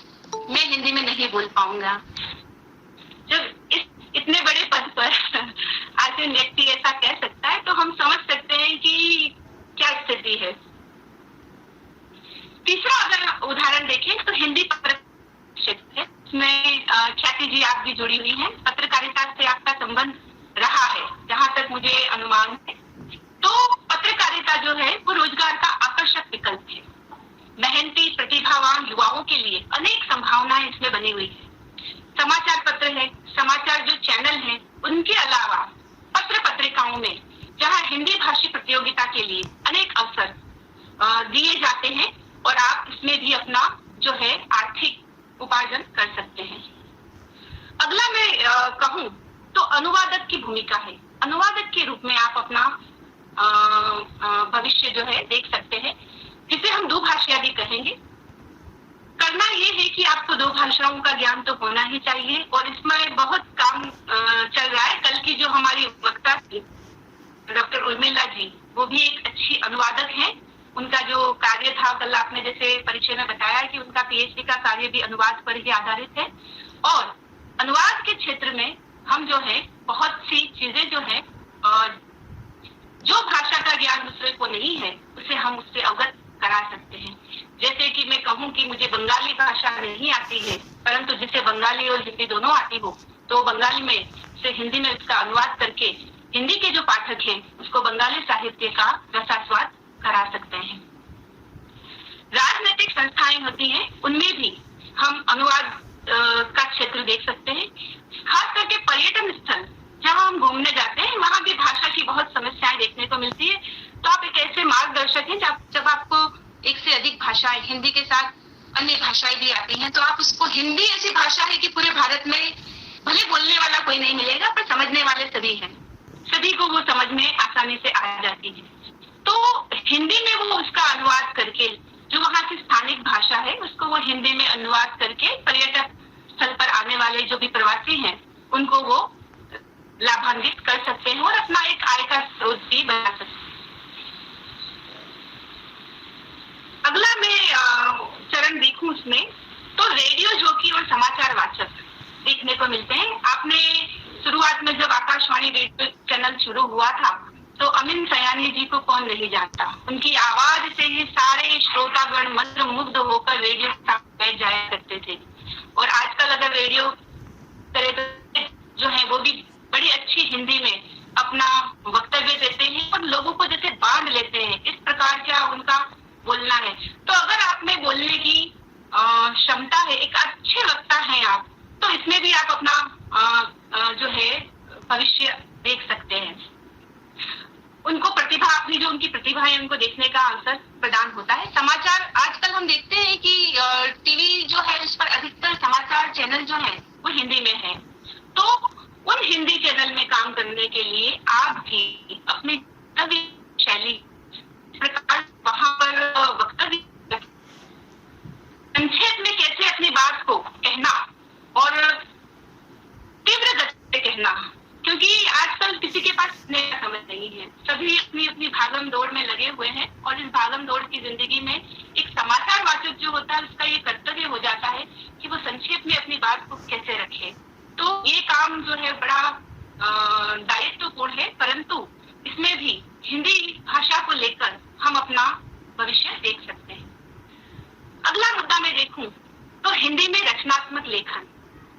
S3: मैं हिंदी में नहीं बोल पाऊंगा। जब इतने बड़े पद पर आसीन व्यक्ति ऐसा कह सकता है तो हम समझ सकते हैं कि क्या स्थिति है। तीसरा अगर उदाहरण देखें तो हिंदी पत्रकारिता है, इसमें ख्याति जी आप भी जुड़ी हुई हैं, पत्रकारिता से आपका संबंध रहा है जहां तक मुझे अनुमान है। तो पत्रकारिता जो है वो रोजगार का आकर्षक विकल्प है। मेहनती प्रतिभावान युवाओं के लिए अनेक संभावनाएं इसमें बनी हुई है। समाचार पत्र है, समाचार जो चैनल है, उनके अलावा पत्र पत्रिकाओं में जहां हिंदी भाषी प्रतियोगिता के लिए अनेक अवसर दिए जाते हैं, और आप इसमें भी अपना जो है आर्थिक उपार्जन कर सकते हैं। अगला मैं कहूं तो अनुवादक की भूमिका है। अनुवादक के रूप में आप अपना भविष्य जो है देख सकते हैं, जिसे हम दुभाषिया भी कहेंगे। करना ये है कि आपको 2 भाषाओं का ज्ञान तो होना ही चाहिए, और इसमें बहुत काम चल रहा है। कल की जो हमारी वक्ता थी डॉक्टर उर्मिला जी, वो भी एक अच्छी अनुवादक हैं। उनका जो कार्य था, कल आपने जैसे परिचय में बताया कि उनका PhD का कार्य भी अनुवाद पर ही आधारित है, और अनुवाद के क्षेत्र में हम जो है बहुत सी चीजें जो है, जो भाषा का ज्ञान दूसरे को नहीं है उसे हम उससे अवगत करा सकते हैं। जैसे कि मैं कहूँ कि मुझे बंगाली भाषा नहीं आती है, परंतु जिसे बंगाली और हिंदी दोनों आती हो, तो बंगाली में से हिंदी में उसका अनुवाद करके हिंदी के जो पाठक हैं उसको बंगाली साहित्य का रसास्वाद करा सकते हैं। राजनीतिक संस्थाएं होती हैं, उनमें भी हम अनुवाद का क्षेत्र देख सकते हैं। खास करके पर्यटन स्थल जहां हम घूमने जाते हैं, वहां भी भाषा की बहुत समस्याएं देखने को मिलती है। तो आप एक ऐसे मार्गदर्शक हैं जब आपको एक से अधिक भाषाएं, हिंदी के साथ अन्य भाषाएं भी आती हैं, तो आप उसको, हिंदी ऐसी भाषा है कि पूरे भारत में भले बोलने वाला कोई नहीं मिलेगा, पर समझने वाले सभी हैं, सभी को वो समझ में आसानी से आ जाती है। तो हिंदी में वो उसका अनुवाद करके, जो वहाँ की स्थानिक भाषा है उसको वो हिंदी में अनुवाद करके पर्यटक स्थल पर आने वाले जो भी प्रवासी हैं उनको वो लाभान्वित कर सकते हैं और अपना एक आय का स्रोत भी बना सकते हैं। अगला मैं चरण देखूं उसमें तो रेडियो जॉकी और समाचार वाचक देखने को मिलते हैं। आपने शुरुआत में जब आकाशवाणी रेडियो चैनल शुरू हुआ था तो अमीन सयानी जी को कौन नहीं जानता। उनकी आवाज से ही सारे श्रोतागण मंत्रमुग्ध होकर रेडियो बैठ जाया करते थे। और आजकल अगर रेडियो करे तो जो है वो भी बड़ी अच्छी हिंदी में अपना वक्तव्य देते हैं और लोगों को जैसे बांध लेते हैं, इस प्रकार का उनका बोलना है। तो अगर आप में बोलने की क्षमता है, एक अच्छे वक्ता हैं आप, तो इसमें भी आप अपना जो है भविष्य देख सकते हैं। उनको प्रतिभा, अपनी जो उनकी प्रतिभा है उनको देखने का अवसर प्रदान होता है। समाचार आजकल हम देखते हैं कि टीवी जो है उस पर अधिकतर समाचार चैनल जो है वो हिंदी में है। तो उन हिंदी चैनल में काम करने के लिए आप भी अपनी शैली प्रकार वहां पर वक्तव्य संक्षेप में कैसे अपनी बात को कहना और तीव्र गति से कहना, क्योंकि आजकल किसी के पास इतने समय नहीं है, सभी अपनी अपनी भागम दौड़ में लगे हुए हैं और इस भागम दौड़ की जिंदगी में एक समाचार वाचक जो होता है उसका ये कर्तव्य हो जाता है कि वो संक्षेप में अपनी बात को कैसे रखे। तो ये काम जो है बड़ा दायित्वपूर्ण है, परंतु इसमें भी हिंदी भाषा को लेकर हम अपना भविष्य देख सकते हैं। अगला मुद्दा मैं देखूं तो हिंदी में रचनात्मक लेखन,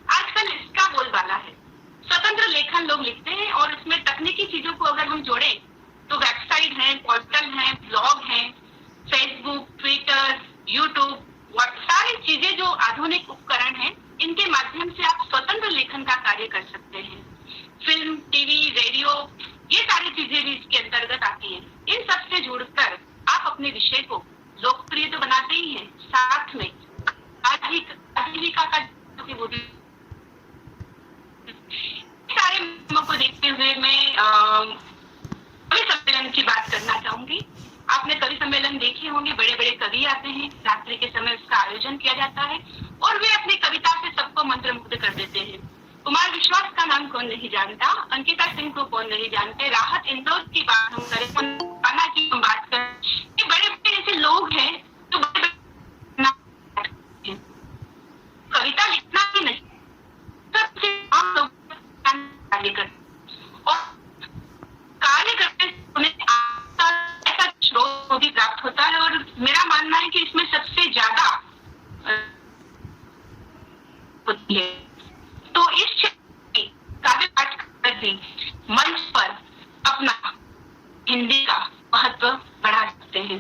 S3: आजकल इसका बोलबाला है। स्वतंत्र लेखन लोग लिखते हैं और इसमें तकनीकी चीजों को अगर हम जोड़ें तो वेबसाइट है, पोर्टल है, ब्लॉग है, फेसबुक, ट्विटर, यूट्यूब, सारी चीजें जो आधुनिक उपकरण हैं, इनके माध्यम से आप स्वतंत्र लेखन का कार्य कर सकते हैं। फिल्म, टीवी, रेडियो, ये सारी चीजें भी इसके अंतर्गत आती हैं। इन सब से जुड़कर आप अपने विषय को लोकप्रिय तो बनाते ही हैं, साथ में आजीविका का वो भी। सारे मुद्दों को देखते हुए मैं कवि सम्मेलन की बात करना चाहूंगी। आपने कवि सम्मेलन देखे होंगे, बड़े बड़े कवि आते हैं, रात्रि के समय उसका आयोजन किया जाता है और वे अपनी कविता से सबको मंत्रमुग्ध कर देते हैं। कुमार विश्वास का नाम कौन नहीं जानता, अंकिता सिंह को कौन नहीं जानते, राहत इंदौर की बात हम करें, पाना की हम बात करें, ये बड़े बड़े ऐसे लोग हैं जो बड़े कविता लिखना ही नहीं, सबसे आम लोग कार्य करते और कार्य करते उन्हें ऐसा स्रोत भी प्राप्त होता है। और मेरा मानना है कि इसमें सबसे ज्यादा होती है। तो इस क्षेत्र में काव्य पाठ करके मंच पर अपना हिंदी का महत्व बढ़ा सकते हैं।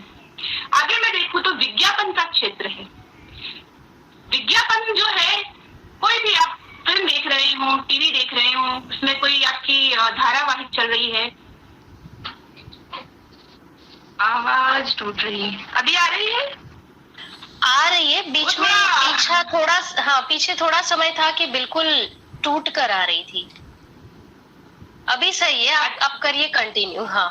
S3: आगे मैं देखूं तो विज्ञापन का क्षेत्र है। विज्ञापन जो है, कोई भी आप फिल्म देख रहे हो, टीवी देख रहे हो, उसमें कोई आपकी धारावाहिक चल रही है, आवाज टूट रही है, अभी आ रही है?
S1: आ रही है, बीच में पीछे थोड़ा समय था कि बिल्कुल टूट कर आ रही थी। अभी सही है, आप करिए कंटिन्यू। हाँ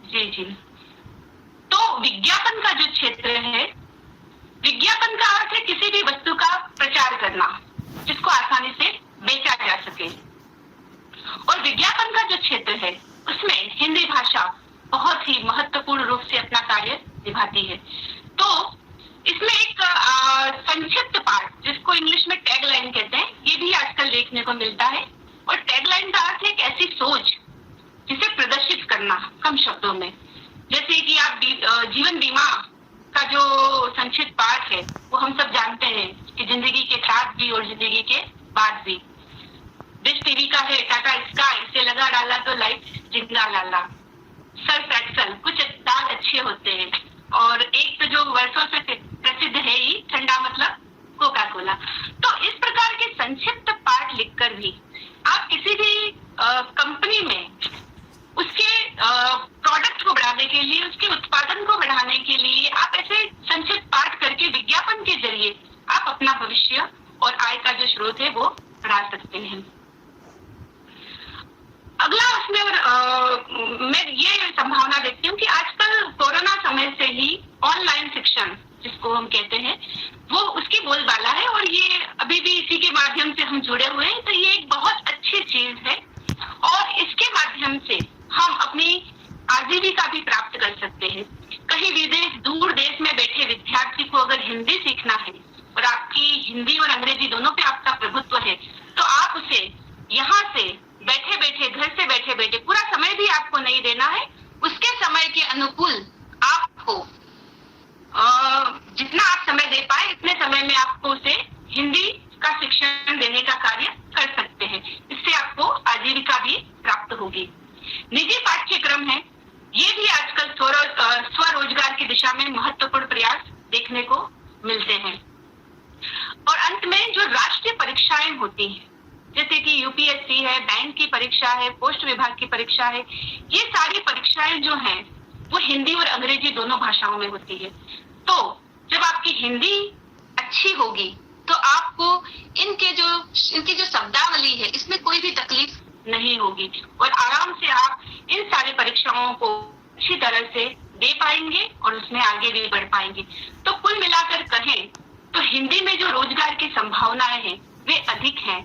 S3: जी। तो विज्ञापन का जो क्षेत्र है, विज्ञापन का अर्थ है किसी भी वस्तु का प्रचार करना जिसको आसानी से बेचा जा सके। और विज्ञापन का जो क्षेत्र है उसमें हिंदी भाषा बहुत ही महत्वपूर्ण रूप से अपना कार्य निभाती है। तो इसमें एक संक्षिप्त पाठ, जिसको इंग्लिश में टैगलाइन कहते हैं, ये भी आजकल देखने को मिलता है। और टैगलाइन का अर्थ है एक ऐसी सोच जिसे प्रदर्शित करना कम शब्दों में। जैसे कि आप जीवन बीमा का जो संक्षिप्त पाठ है वो हम सब जानते हैं कि जिंदगी के साथ भी और जिंदगी के बाद भी। डिश टीवी का है, टाटा स्काई से लगा डाला तो लाइफ जिंदा लाला, सर्फ एक्सल, कुछ दाल अच्छे होते हैं। और एक तो जो वर्षों से प्रसिद्ध है ही, ठंडा मतलब कोका कोला। तो इस प्रकार के संक्षिप्त पाठ लिखकर भी आप किसी भी कंपनी में उसके प्रोडक्ट को बढ़ाने के लिए, उसके उत्पादन को बढ़ाने के लिए आप ऐसे संक्षिप्त पाठ करके विज्ञापन के जरिए आप अपना भविष्य और आय का जो स्रोत है वो बढ़ा सकते हैं। अगला उसमें मैं ये संभावना देखती हूँ कि आजकल कोरोना समय से ही ऑनलाइन शिक्षण जिसको हम कहते हैं वो उसकी बोलबाला है और ये अभी भी इसी के माध्यम से हम जुड़े हुए हैं। तो ये एक बहुत अच्छी चीज है और इसके माध्यम से हम अपनी आजीविका भी प्राप्त कर सकते हैं। कहीं विदेश, दूर देश में बैठे विद्यार्थी को अगर हिंदी सीखना है और आपकी हिंदी और अंग्रेजी दोनों पे आपका प्रभुत्व है, तो आप उसे यहाँ से बैठे बैठे, घर से बैठे बैठे, पूरा समय भी आपको नहीं देना है, उसके समय के अनुकूल आपको जितना आप समय दे पाए इतने समय में आपको उसे हिंदी का शिक्षण देने का कार्य कर सकते हैं। इससे आपको आजीविका भी प्राप्त होगी। निजी पाठ्यक्रम है, ये भी आजकल स्वरोजगार की दिशा में महत्वपूर्ण प्रयास देखने को मिलते हैं। और अंत में जो राष्ट्रीय परीक्षाएं होती हैं, जैसे कि यूपीएससी है, बैंक की परीक्षा है, पोस्ट विभाग की परीक्षा है, ये सारी परीक्षाएं जो हैं वो हिंदी और अंग्रेजी दोनों भाषाओं में होती है। तो जब आपकी हिंदी अच्छी होगी तो आपको इनकी जो शब्दावली है इसमें कोई भी तकलीफ नहीं होगी और आराम से आप इन सारी परीक्षाओं को अच्छी तरह से दे पाएंगे और उसमें आगे भी बढ़ पाएंगे। तो कुल मिलाकर कहें तो हिंदी में जो रोजगार की संभावनाएं हैं वे अधिक हैं।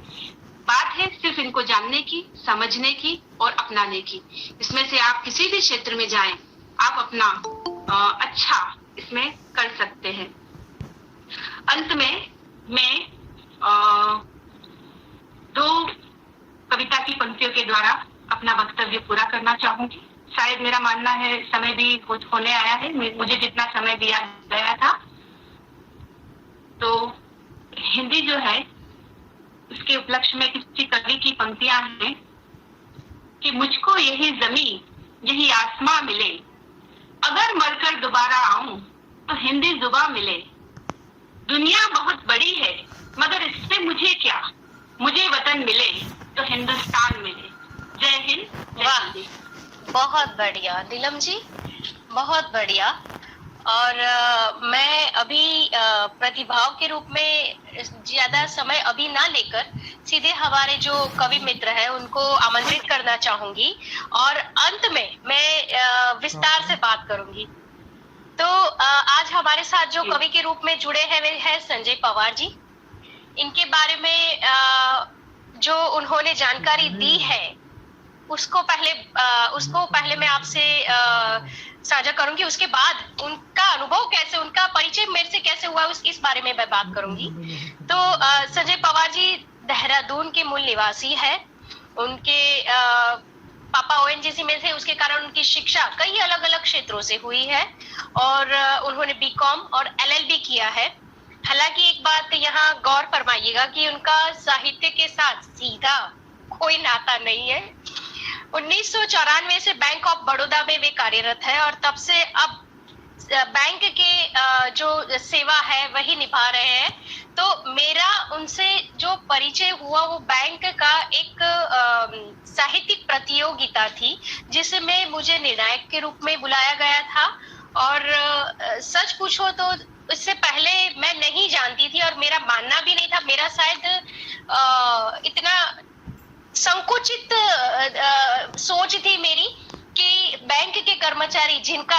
S3: बात है सिर्फ इनको जानने की, समझने की और अपनाने की। इसमें से आप किसी भी क्षेत्र में जाएं, आप अपना अच्छा इसमें कर सकते हैं। अंत में मैं 2 कविता की पंक्तियों के द्वारा अपना वक्तव्य पूरा करना चाहूंगी। शायद मेरा मानना है समय भी होने आया है, मुझे जितना समय दिया गया था। तो हिंदी जो है उसके उपलक्ष्य में किसी कवि की पंक्तियां हैं कि मुझको यही जमीन यही आसमां मिले, अगर मरकर दोबारा आऊं तो हिंदी जुबां मिले। दुनिया बहुत बड़ी है मगर इससे मुझे क्या, मुझे वतन मिले तो हिंदुस्तान मिले। जय हिंद, जय
S1: वाह,
S3: हिंदी।
S1: बहुत बढ़िया नीलम जी, बहुत बढ़िया। और मैं अभी प्रतिभाव के रूप में ज्यादा समय अभी ना लेकर सीधे हमारे जो कवि मित्र हैं उनको आमंत्रित करना चाहूंगी और अंत में मैं विस्तार से बात करूंगी। तो आज हमारे साथ जो कवि के रूप में जुड़े हैं वे हैं संजय पवार जी। इनके बारे में जो उन्होंने जानकारी दी है उसको पहले मैं आपसे साझा करूंगी। उसके बाद उनका अनुभव कैसे, उनका परिचय मेरे से कैसे हुआ इस बारे में मैं बात करूंगी। तो संजय पवार जी देहरादून के मूल निवासी है। उनके पापा ओएनजीसी में थे, उसके कारण उनकी शिक्षा कई अलग अलग क्षेत्रों से हुई है और उन्होंने बीकॉम और एलएलबी किया है। हालांकि एक बात यहाँ गौर फरमाइएगा कि उनका साहित्य के साथ सीधा कोई नाता नहीं है। 1994 से बैंक ऑफ बड़ौदा में वे कार्यरत है और तब से अब बैंक के जो सेवा है वही निभा रहे हैं। तो मेरा उनसे जो परिचय हुआ वो बैंक का एक साहित्यिक प्रतियोगिता थी जिसमें मुझे निर्णायक के रूप में बुलाया गया था। और सच पूछो तो इससे पहले मैं नहीं जानती थी और मेरा मानना भी नहीं था। मेरा शायद इतना संकुचित सोच थी मेरी कि बैंक के कर्मचारी जिनका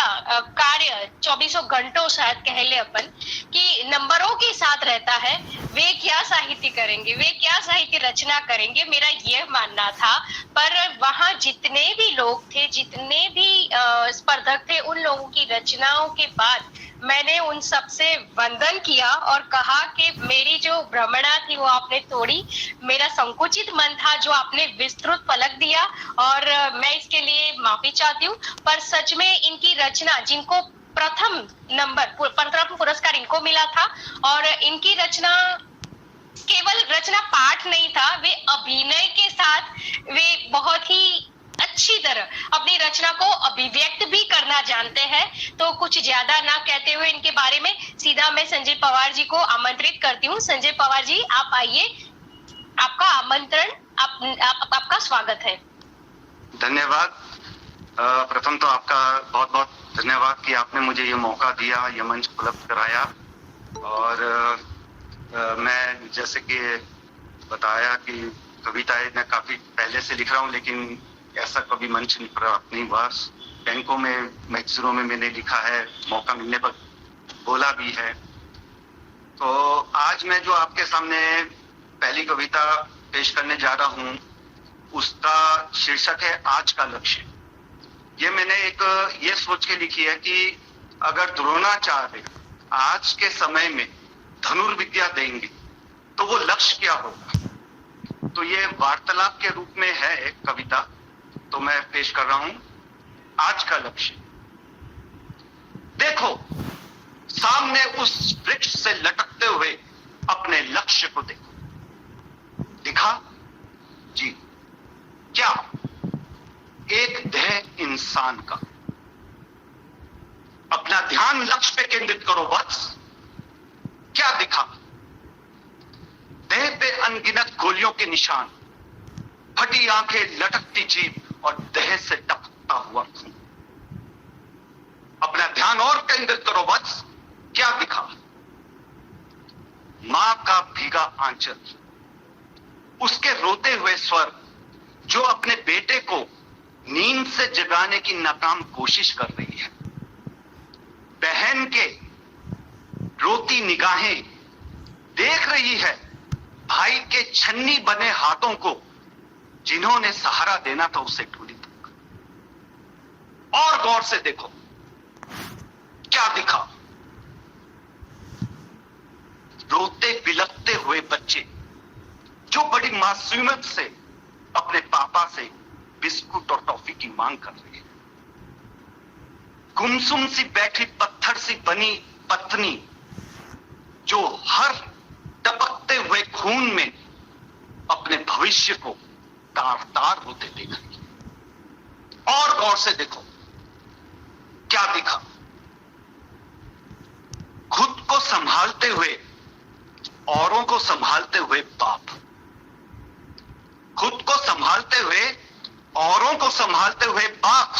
S1: कार्य 24 घंटों शायद कह ले अपन कि नंबरों के साथ रहता है, वे क्या साहित्य करेंगे, वे क्या साहित्य रचना करेंगे, मेरा यह मानना था। पर वहां जितने भी लोग थे, जितने भी स्पर्धक थे, उन लोगों की रचनाओं के बाद मैंने उन सबसे वंदन किया और कहा कि मेरी जो भ्रमणा थी वो आपने तोड़ी, मेरा संकुचित मन था जो आपने विस्तृत पलक दिया और मैं इसके लिए माफी चाहती हूँ। पर सच में इनकी रचना, जिनको प्रथम पुरस्कार इनको मिला था और इनकी रचना केवल रचना पाठ नहीं था, वे अभिनय के साथ वे बहुत ही अच्छी तरह अपनी रचना को अभिव्यक्त भी करना जानते हैं। तो कुछ ज्यादा ना कहते हुए इनके बारे में सीधा मैं संजय पवार जी को आमंत्रित करती हूँ। संजय पवार जी, आप आइए, आपका आमंत्रण, आपका स्वागत है।
S4: धन्यवाद। प्रथम तो आपका बहुत बहुत धन्यवाद कि आपने मुझे ये मौका दिया, ये मंच उपलब्ध कराया। और मैं जैसे कि बताया कि कविताएं मैं काफी पहले से लिख रहा हूँ, लेकिन ऐसा कभी मंच प्राप्त नहीं हुआ। बैंकों में, मैगजीनों में मैंने लिखा है, मौका मिलने पर बोला भी है। तो आज मैं जो आपके सामने पहली कविता पेश करने जा रहा हूँ उसका शीर्षक है आज का लक्ष्य। ये मैंने ये सोच के लिखी है कि अगर द्रोणाचार्य आज के समय में धनुर्विद्या देंगे तो वो लक्ष्य क्या होगा। तो ये वार्तालाप के रूप में है एक कविता, तो मैं पेश कर रहा हूं आज का लक्ष्य। देखो सामने उस वृक्ष से लटकते हुए अपने लक्ष्य लक्ष्य को देखो। दिखा जी, क्या एक देह इंसान का। अपना ध्यान लक्ष्य पे केंद्रित करो बस। क्या दिखा? देह पे अनगिनत गोलियों के निशान, फटी आंखें, लटकती जीभ और देह से टपकता हुआ खून। अपना ध्यान और केंद्रित करो बस। क्या दिखा? मां का भीगा आंचल, उसके रोते हुए स्वर जो अपने बेटे को नींद से जगाने की नाकाम कोशिश कर रही है। बहन के रोती निगाहें देख रही है भाई के छन्नी बने हाथों को, जिन्होंने सहारा देना था उसे डोली तक। और गौर से देखो, क्या दिखा? रोते बिलखते हुए बच्चे जो बड़ी मासूमियत से अपने पापा से बिस्कुट और टॉफी की मांग कर रहे हैं। गुमसुम सी बैठी पत्थर सी बनी पत्नी जो हर टपकते हुए खून में अपने भविष्य को तार तार होते देख रही है। और गौर से देखो, क्या दिखा? खुद को संभालते हुए औरों को संभालते हुए बाप, खुद को संभालते हुए औरों को संभालते हुए बाप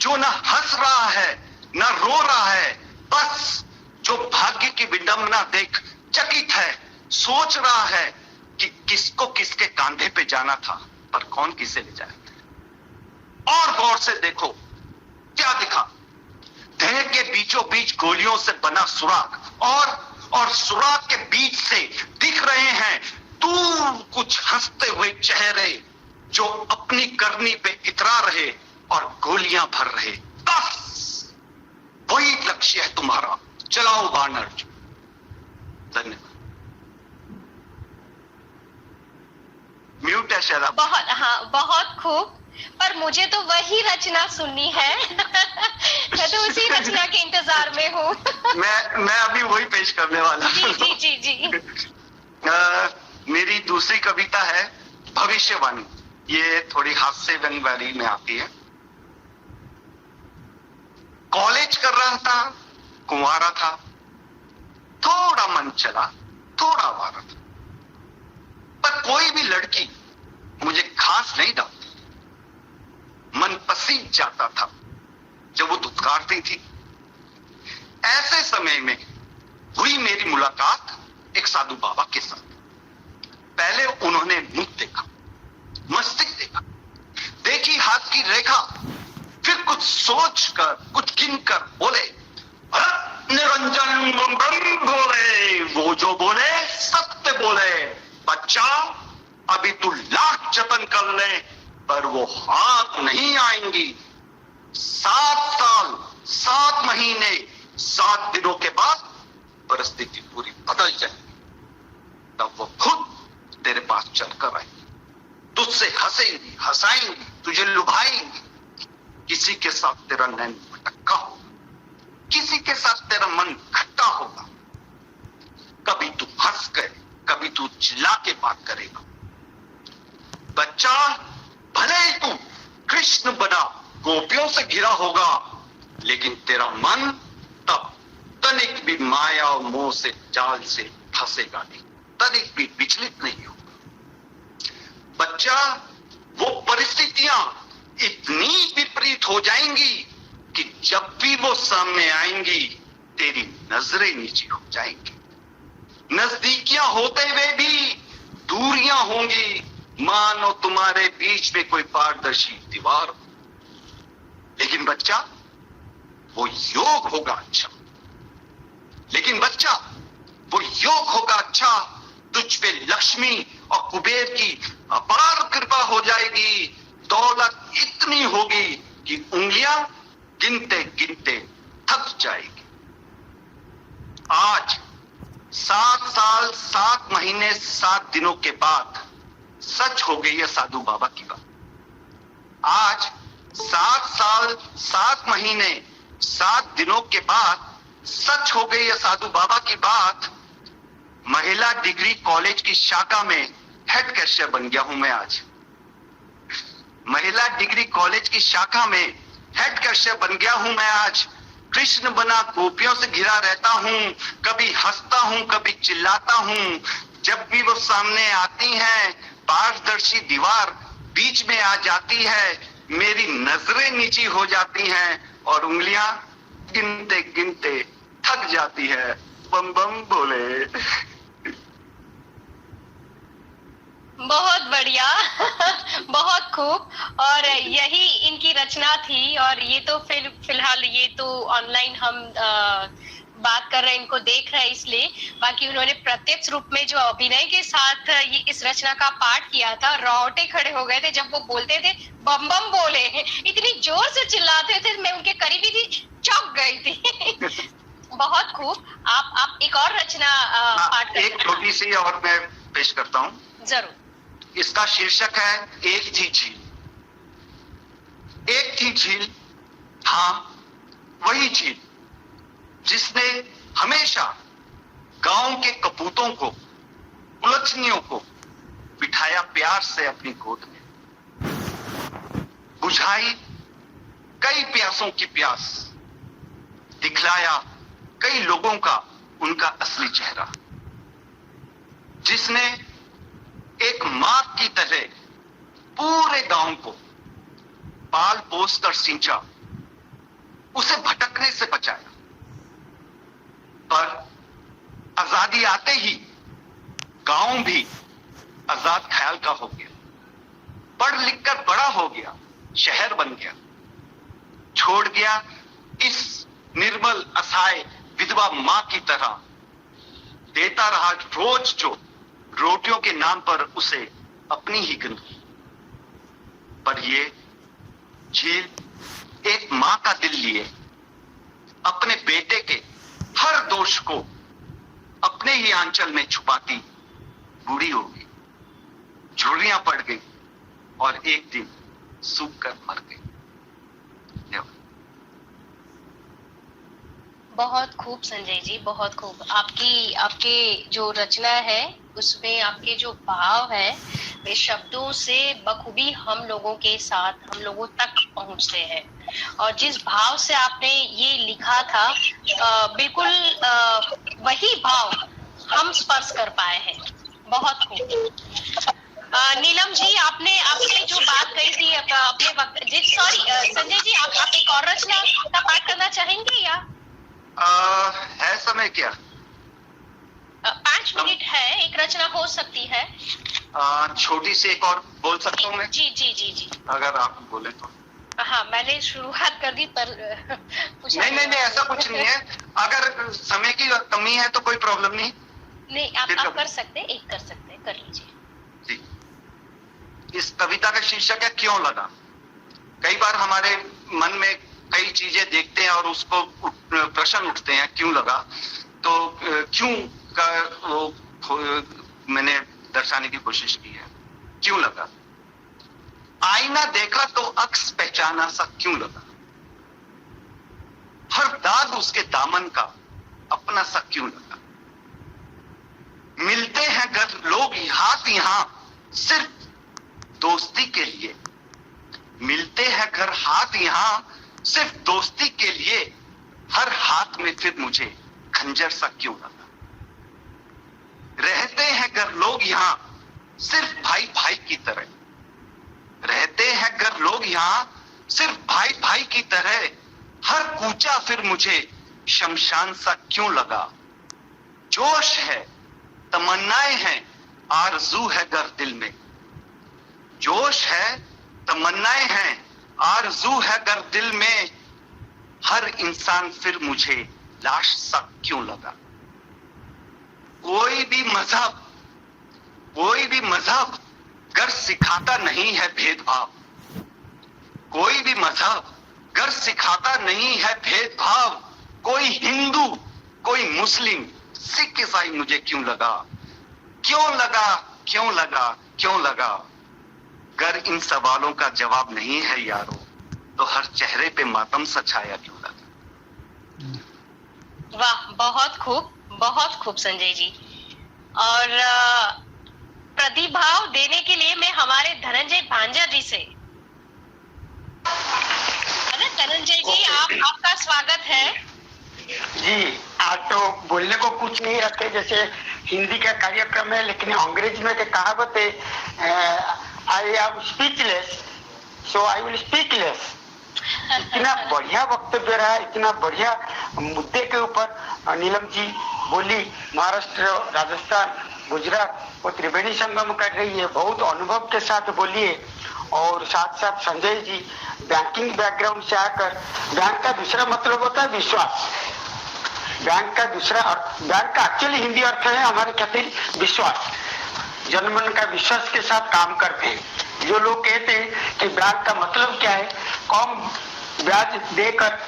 S4: जो न हंस रहा है न रो रहा है, बस जो भाग्य की विडंबना देख चकित है, सोच रहा है कि किसको किसके कांधे पे जाना था पर कौन किसे ले जाए। और गौर से देखो, क्या दिखा? देह के बीचों बीच गोलियों से बना सुराग और सुराग के बीच से दिख रहे हैं दूर कुछ हंसते हुए चेहरे जो अपनी करनी पे इतरा रहे और गोलियां भर रहे। बस वही लक्ष्य है तुम्हारा। चलाओ बाण अर्जुन। धन्यवाद। म्यूट है शायद।
S1: बहुत खूब, पर मुझे तो वही रचना सुननी है। मैं तो उसी रचना के इंतजार में हूँ।
S4: मैं अभी वही पेश करने वाला
S1: जी जी जी जी।
S4: मेरी दूसरी कविता है भविष्यवाणी। ये थोड़ी हास्य व्यंग वाली में आती है। कॉलेज कर रहा था, कुंवारा था, थोड़ा मन चला, थोड़ा आवारा था, पर कोई भी लड़की मुझे खास नहीं डालती। मन पसीज जाता था जब वो दुत्कारती थी। ऐसे समय में हुई मेरी मुलाकात एक साधु बाबा के साथ। पहले उन्होंने मुख देखा, मस्तिष्क देखा, देखी हाथ की रेखा, फिर कुछ सोचकर कुछ गिनकर बोले, निरंजन ब्रह्म बोले, वो जो बोले सत्य बोले। बच्चा अभी तू लाख जतन कर ले पर वो हाथ नहीं आएंगी। 7 साल 7 महीने 7 दिनों के बाद परिस्थिति पूरी बदल जाएगी। तब वो खुद तेरे पास चलकर आएंगी, तुझसे हंसेंगी, हंसाएंगी, तुझे लुभाएंगी। किसी के साथ तेरा नैन भटका होगा, किसी के साथ तेरा मन खट्टा होगा। कभी तू हंस कर, कभी तू चिल्ला के बात करेगा। बच्चा भले ही तू कृष्ण बना, गोपियों से घिरा होगा, लेकिन तेरा मन तब तनिक भी माया और मोह से जाल से फंसेगा नहीं, तनिक भी विचलित नहीं होगा। बच्चा वो परिस्थितियां इतनी विपरीत हो जाएंगी कि जब भी वो सामने आएंगी तेरी नजरें नीची हो जाएंगी। नजदीकियां होते हुए भी दूरियां होंगी, मानो तुम्हारे बीच में कोई पारदर्शी दीवार हो। लेकिन बच्चा वो योग होगा अच्छा, लेकिन बच्चा वो योग होगा अच्छा, तुझ पे लक्ष्मी और कुबेर की अपार कृपा हो जाएगी। दौलत इतनी होगी कि उंगलियां गिनते गिनते थक जाएगी। आज 7 साल 7 महीने 7 दिनों के बाद सच हो गई है साधु बाबा की बात। आज 7 साल 7 महीने 7 दिनों के बाद सच हो गई है साधु बाबा की बात। महिला डिग्री कॉलेज की शाखा में हेड कैशियर बन गया हूं मैं आज। महिला डिग्री कॉलेज की शाखा में हेड कैशियर बन गया हूं मैं आज। कृष्ण बना गोपियों से घिरा रहता हूं, कभी हंसता हूं कभी चिल्लाता हूं। जब भी वो सामने आती हैं, पारदर्शी दीवार बीच में आ जाती है, मेरी नजरें नीची हो जाती हैं और उंगलियां गिनते गिनते थक जाती है। बम बम बोले।
S1: बहुत बढ़िया। बहुत खूब। और यही इनकी रचना थी। और ये तो फिलहाल ये तो ऑनलाइन हम बात कर रहे हैं, इनको देख रहे हैं इसलिए। बाकी उन्होंने प्रत्यक्ष रूप में जो अभिनय के साथ ये इस रचना का पाठ किया था, रोंगटे खड़े हो गए थे जब वो बोलते थे बम बम बोले, इतनी जोर से चिल्लाते थे, मैं उनके करीबी थी, चौंक गई थी। बहुत खूब। आप एक और रचना पाठ कर।
S4: एक छोटी सी और मैं पेश करता हूँ।
S1: जरूर।
S4: इसका शीर्षक है एक थी झील। एक थी झील, हाँ वही झील जिसने हमेशा गांव के कपूतों को, उलझनियों को बिठाया प्यार से अपनी गोद में, बुझाई कई प्यासों की प्यास, दिखलाया कई लोगों का उनका असली चेहरा, जिसने एक मां की तरह पूरे गांव को पाल पोस कर सींचा, उसे भटकने से बचाया। पर आजादी आते ही गांव भी आजाद ख्याल का हो गया, पढ़ लिख कर बड़ा हो गया, शहर बन गया, छोड़ गया इस निर्मल असहाय विधवा मां की तरह, देता रहा रोज जो रोटियों के नाम पर उसे अपनी ही गंदगी। पर ये झील एक मां का दिल लिए अपने बेटे के हर दोष को अपने ही आंचल में छुपाती बूढ़ी हो गई, झुर्रियां पड़ गई और एक दिन सूख कर मर गई।
S1: बहुत खूब संजय जी, बहुत खूब। आपके जो रचना है उसमें आपके जो भाव है वे शब्दों से बखूबी हम लोगों के साथ, हम लोगों तक पहुंचते हैं। और जिस भाव से आपने ये लिखा था, बिल्कुल वही भाव हम स्पर्श कर पाए हैं। बहुत खूब। नीलम जी, आपने जो बात कही थी अपने वक्त जी, सॉरी संजय जी, आप एक और रचना का पाठ करना चाहेंगे या
S4: है समय क्या?
S1: 5 मिनट है, एक रचना हो सकती है।
S4: छोटी सी एक और बोल सकता हूँ मैं?
S1: जी जी जी जी,
S4: अगर आप बोले तो।
S1: हाँ, मैंने शुरुआत कर दी पर
S4: नहीं, ऐसा कुछ नहीं है। अगर समय की कमी है तो कोई प्रॉब्लम नहीं।
S1: नहीं, आप कर सकते, एक कर सकते, कर लीजिए
S4: जी। इस कविता का शीर्षक है क्यों लगा। कई बार हमारे मन में कई चीजें देखते हैं और उसको प्रश्न उठते हैं क्यों लगा। तो क्यों का वो मैंने दर्शाने की कोशिश की है। क्यों लगा। आईना देखा तो अक्स पहचाना सा क्यों लगा, हर दाग उसके दामन का अपना सा क्यों लगा। मिलते हैं घर लोग हाथ यहां सिर्फ दोस्ती के लिए, मिलते हैं घर हाथ यहां सिर्फ दोस्ती के लिए, हर हाथ में फिर मुझे खंजर सा क्यों लगा। रहते हैं घर लोग यहां सिर्फ भाई भाई की तरह, रहते हैं घर लोग यहां सिर्फ भाई भाई की तरह, हर कूचा फिर मुझे शमशान सा क्यों लगा। जोश है, तमन्नाएं हैं, आरजू है घर दिल में, जोश है, तमन्नाएं हैं, आरजू है घर दिल में, हर इंसान फिर मुझे लाश सा क्यों लगा। कोई भी मजहब घर सिखाता नहीं है भेदभाव, कोई भी मजहब घर सिखाता नहीं है भेदभाव, कोई हिंदू कोई मुस्लिम सिख ईसाई मुझे क्यों लगा। क्यों लगा, क्यों लगा, क्यों लगा। अगर इन सवालों का जवाब नहीं है यारो, तो हर चेहरे पे मातम सा छाया क्यों लगा।
S1: वाह, बहुत खूब, बहुत खूब संजय जी। और प्रतिभाव देने के लिए मैं हमारे धनंजय भांजा जी से, है ना धनंजय जी, आपका स्वागत है।
S5: जी, आज तो बोलने को कुछ नहीं रखते, जैसे हिंदी का कार्यक्रम है, लेकिन अंग्रेजी में कहावत है, I am speechless so I will speak less. इतना बढ़िया वक्तव्य रहा, इतना बढ़िया मुद्दे के ऊपर नीलम जी बोली। महाराष्ट्र, राजस्थान, गुजरात और त्रिवेणी संगम कर रही है, बहुत अनुभव के साथ बोली है। और साथ साथ संजय जी बैंकिंग बैकग्राउंड से आकर, बैंक का दूसरा मतलब होता है विश्वास। बैंक का दूसरा अर्थ, बैंक का एक्चुअली हिंदी अर्थ है हमारे खातिर विश्वास। जनमन का विश्वास के साथ काम करते हैं। जो लोग कहते हैं कि बैंक का मतलब क्या है, कम ब्याज देकर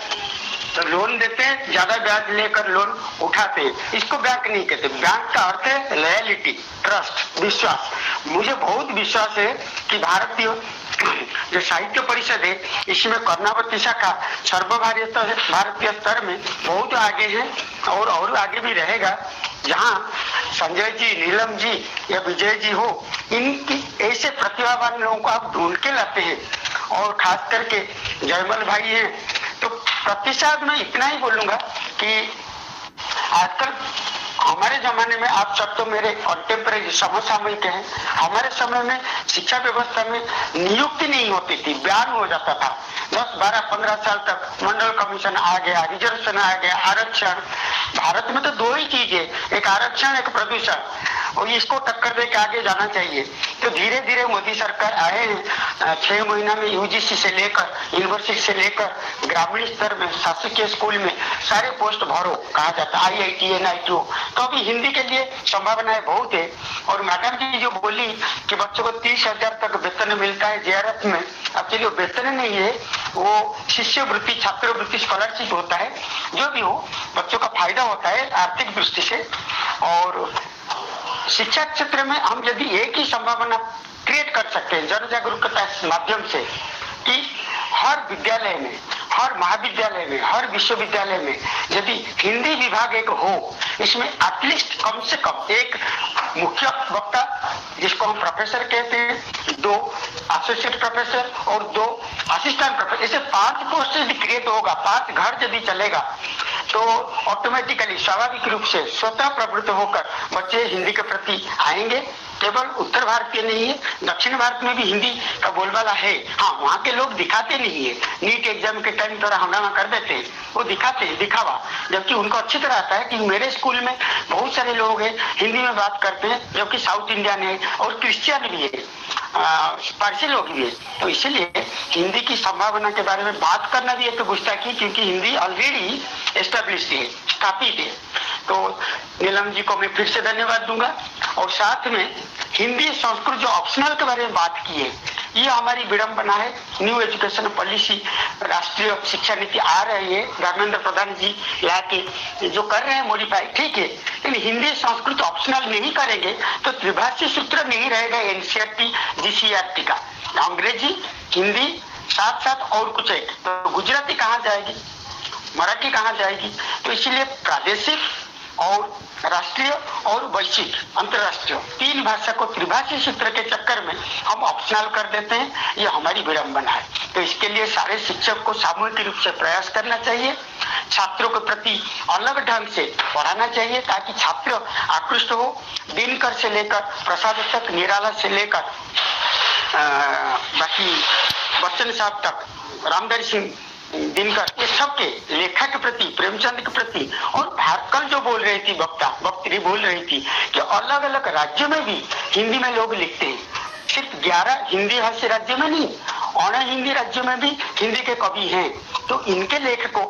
S5: लोन देते हैं, ज्यादा ब्याज लेकर लोन उठाते हैं, इसको बैंक नहीं कहते। बैंक का अर्थ है लॉयल्टी, ट्रस्ट, विश्वास। मुझे बहुत विश्वास है कि भारतीय जो साहित्य परिषद है, इसमें कर्णावती शाखा सर्वभारतीय स्तर में बहुत आगे है और आगे भी रहेगा। जहाँ संजय जी, नीलम जी या विजय जी हो, इनकी ऐसे प्रतिभावान लोगों को आप ढूंढ के लाते हैं। और खास करके जयमल भाई हैं, तो प्रतिशत में इतना ही बोलूंगा कि आजकल हमारे जमाने में, आप सब तो मेरे कॉन्टेम्परेरी समसामयिक हैं, हमारे समय में शिक्षा व्यवस्था में नियुक्ति नहीं होती थी, बयान हो जाता था। 10, 12, 15 साल तक मंडल कमीशन आ गया, रिजर्वेशन आ गया, आरक्षण। भारत में तो दो ही चीज है, एक आरक्षण, एक प्रदूषण, और इसको टक्कर दे के आगे जाना चाहिए। तो धीरे धीरे मोदी सरकार आए हैं, 6 महीना में यूजीसी से लेकर, यूनिवर्सिटी से लेकर ग्रामीण स्तर में शासकीय स्कूल में सारे पोस्ट भरो कहा जाता है, IIT, NIT। तो अभी हिंदी के लिए संभावनाएं बहुत है। और मैडम जी जो बोली कि बच्चों को 30,000 तक वेतन मिलता है JRF में, एक्चुअली वो वेतन नहीं है, वो शिष्यवृत्ति, छात्रवृत्ति, स्कॉलरशिप होता है। जो भी हो, बच्चों का फायदा होता है आर्थिक दृष्टि से। और शिक्षा क्षेत्र में हम यदि एक ही संभावना क्रिएट कर सकते हैं जन जागरूकता के माध्यम से, कि हर विद्यालय में, हर महाविद्यालय में, हर विश्वविद्यालय में यदि हिंदी विभाग एक हो, इसमें एटलीस्ट कम से कम एक मुख्य वक्ता, जिसको हम प्रोफेसर कहते हैं, 2 एसोसिएट प्रोफेसर और 2 असिस्टेंट प्रोफेसर, ऐसे 5 पोस्ट यदि क्रिएट होगा, 5 घर यदि चलेगा, तो ऑटोमेटिकली स्वाभाविक रूप से स्वतः प्रवृत्त होकर बच्चे हिंदी के प्रति आएंगे। केवल उत्तर भारतीय नहीं है, दक्षिण भारत में भी हिंदी का बोलबाला है। हाँ, वहाँ के लोग दिखाते नहीं है, नीट एग्जाम के टाइम थोड़ा हंगामा कर देते हैं, वो दिखाते हैं, दिखावा। जबकि उनको अच्छी तरह आता है कि मेरे स्कूल में बहुत सारे लोग हैं हिंदी में बात करते हैं, जो कि साउथ इंडियन है और क्रिश्चियन भी है, पारसी लोग भी है। तो इसीलिए हिंदी की संभावना के बारे में बात करना भी एक गुस्ताखी, क्योंकि हिंदी ऑलरेडी एस्टेब्लिश है, स्थापित है। तो नीलम जी को मैं फिर से धन्यवाद दूंगा। और साथ में हिंदी संस्कृत जो ऑप्शनल के बारे में बात की है, ये हमारी विडंबना है। न्यू एजुकेशन पॉलिसी, राष्ट्रीय शिक्षा नीति आ रही है, धर्मेंद्र प्रधान जी यहाँ के जो कर रहे हैं मॉडिफाई, ठीक है, लेकिन हिंदी संस्कृत ऑप्शनल नहीं करेंगे तो त्रिभाषी सूत्र नहीं रहेगा NCERT, GCERT का। अंग्रेजी, हिंदी साथ साथ और कुछ है, तो गुजराती कहाँ जाएगी, मराठी कहाँ जाएगी? तो इसलिए प्रादेशिक और राष्ट्रीय और वैश्विक, अंतरराष्ट्रीय 3 भाषा को त्रिभाषी सूत्र के चक्कर में हम ऑप्शनल कर देते हैं, ये हमारी विडंबना है। तो इसके लिए सारे शिक्षक को सामूहिक रूप से प्रयास करना चाहिए, छात्रों के प्रति अलग ढंग से पढ़ाना चाहिए, ताकि छात्र आकृष्ट हो। दिनकर से लेकर प्रसाद तक, निराला से लेकर बाकी बच्चन साहब तक, रामधारी सिंह दिनकर, ये सबके लेखक के प्रति, प्रेमचंद के प्रति। और कल जो बोल रही थी वक्त्री बोल रही थी कि अलग अलग राज्यों में भी हिंदी में लोग लिखते हैं, सिर्फ 11 हिंदी भाषी राज्य में नहीं, अण हिंदी राज्यों में भी हिंदी के कवि हैं। तो इनके लेख को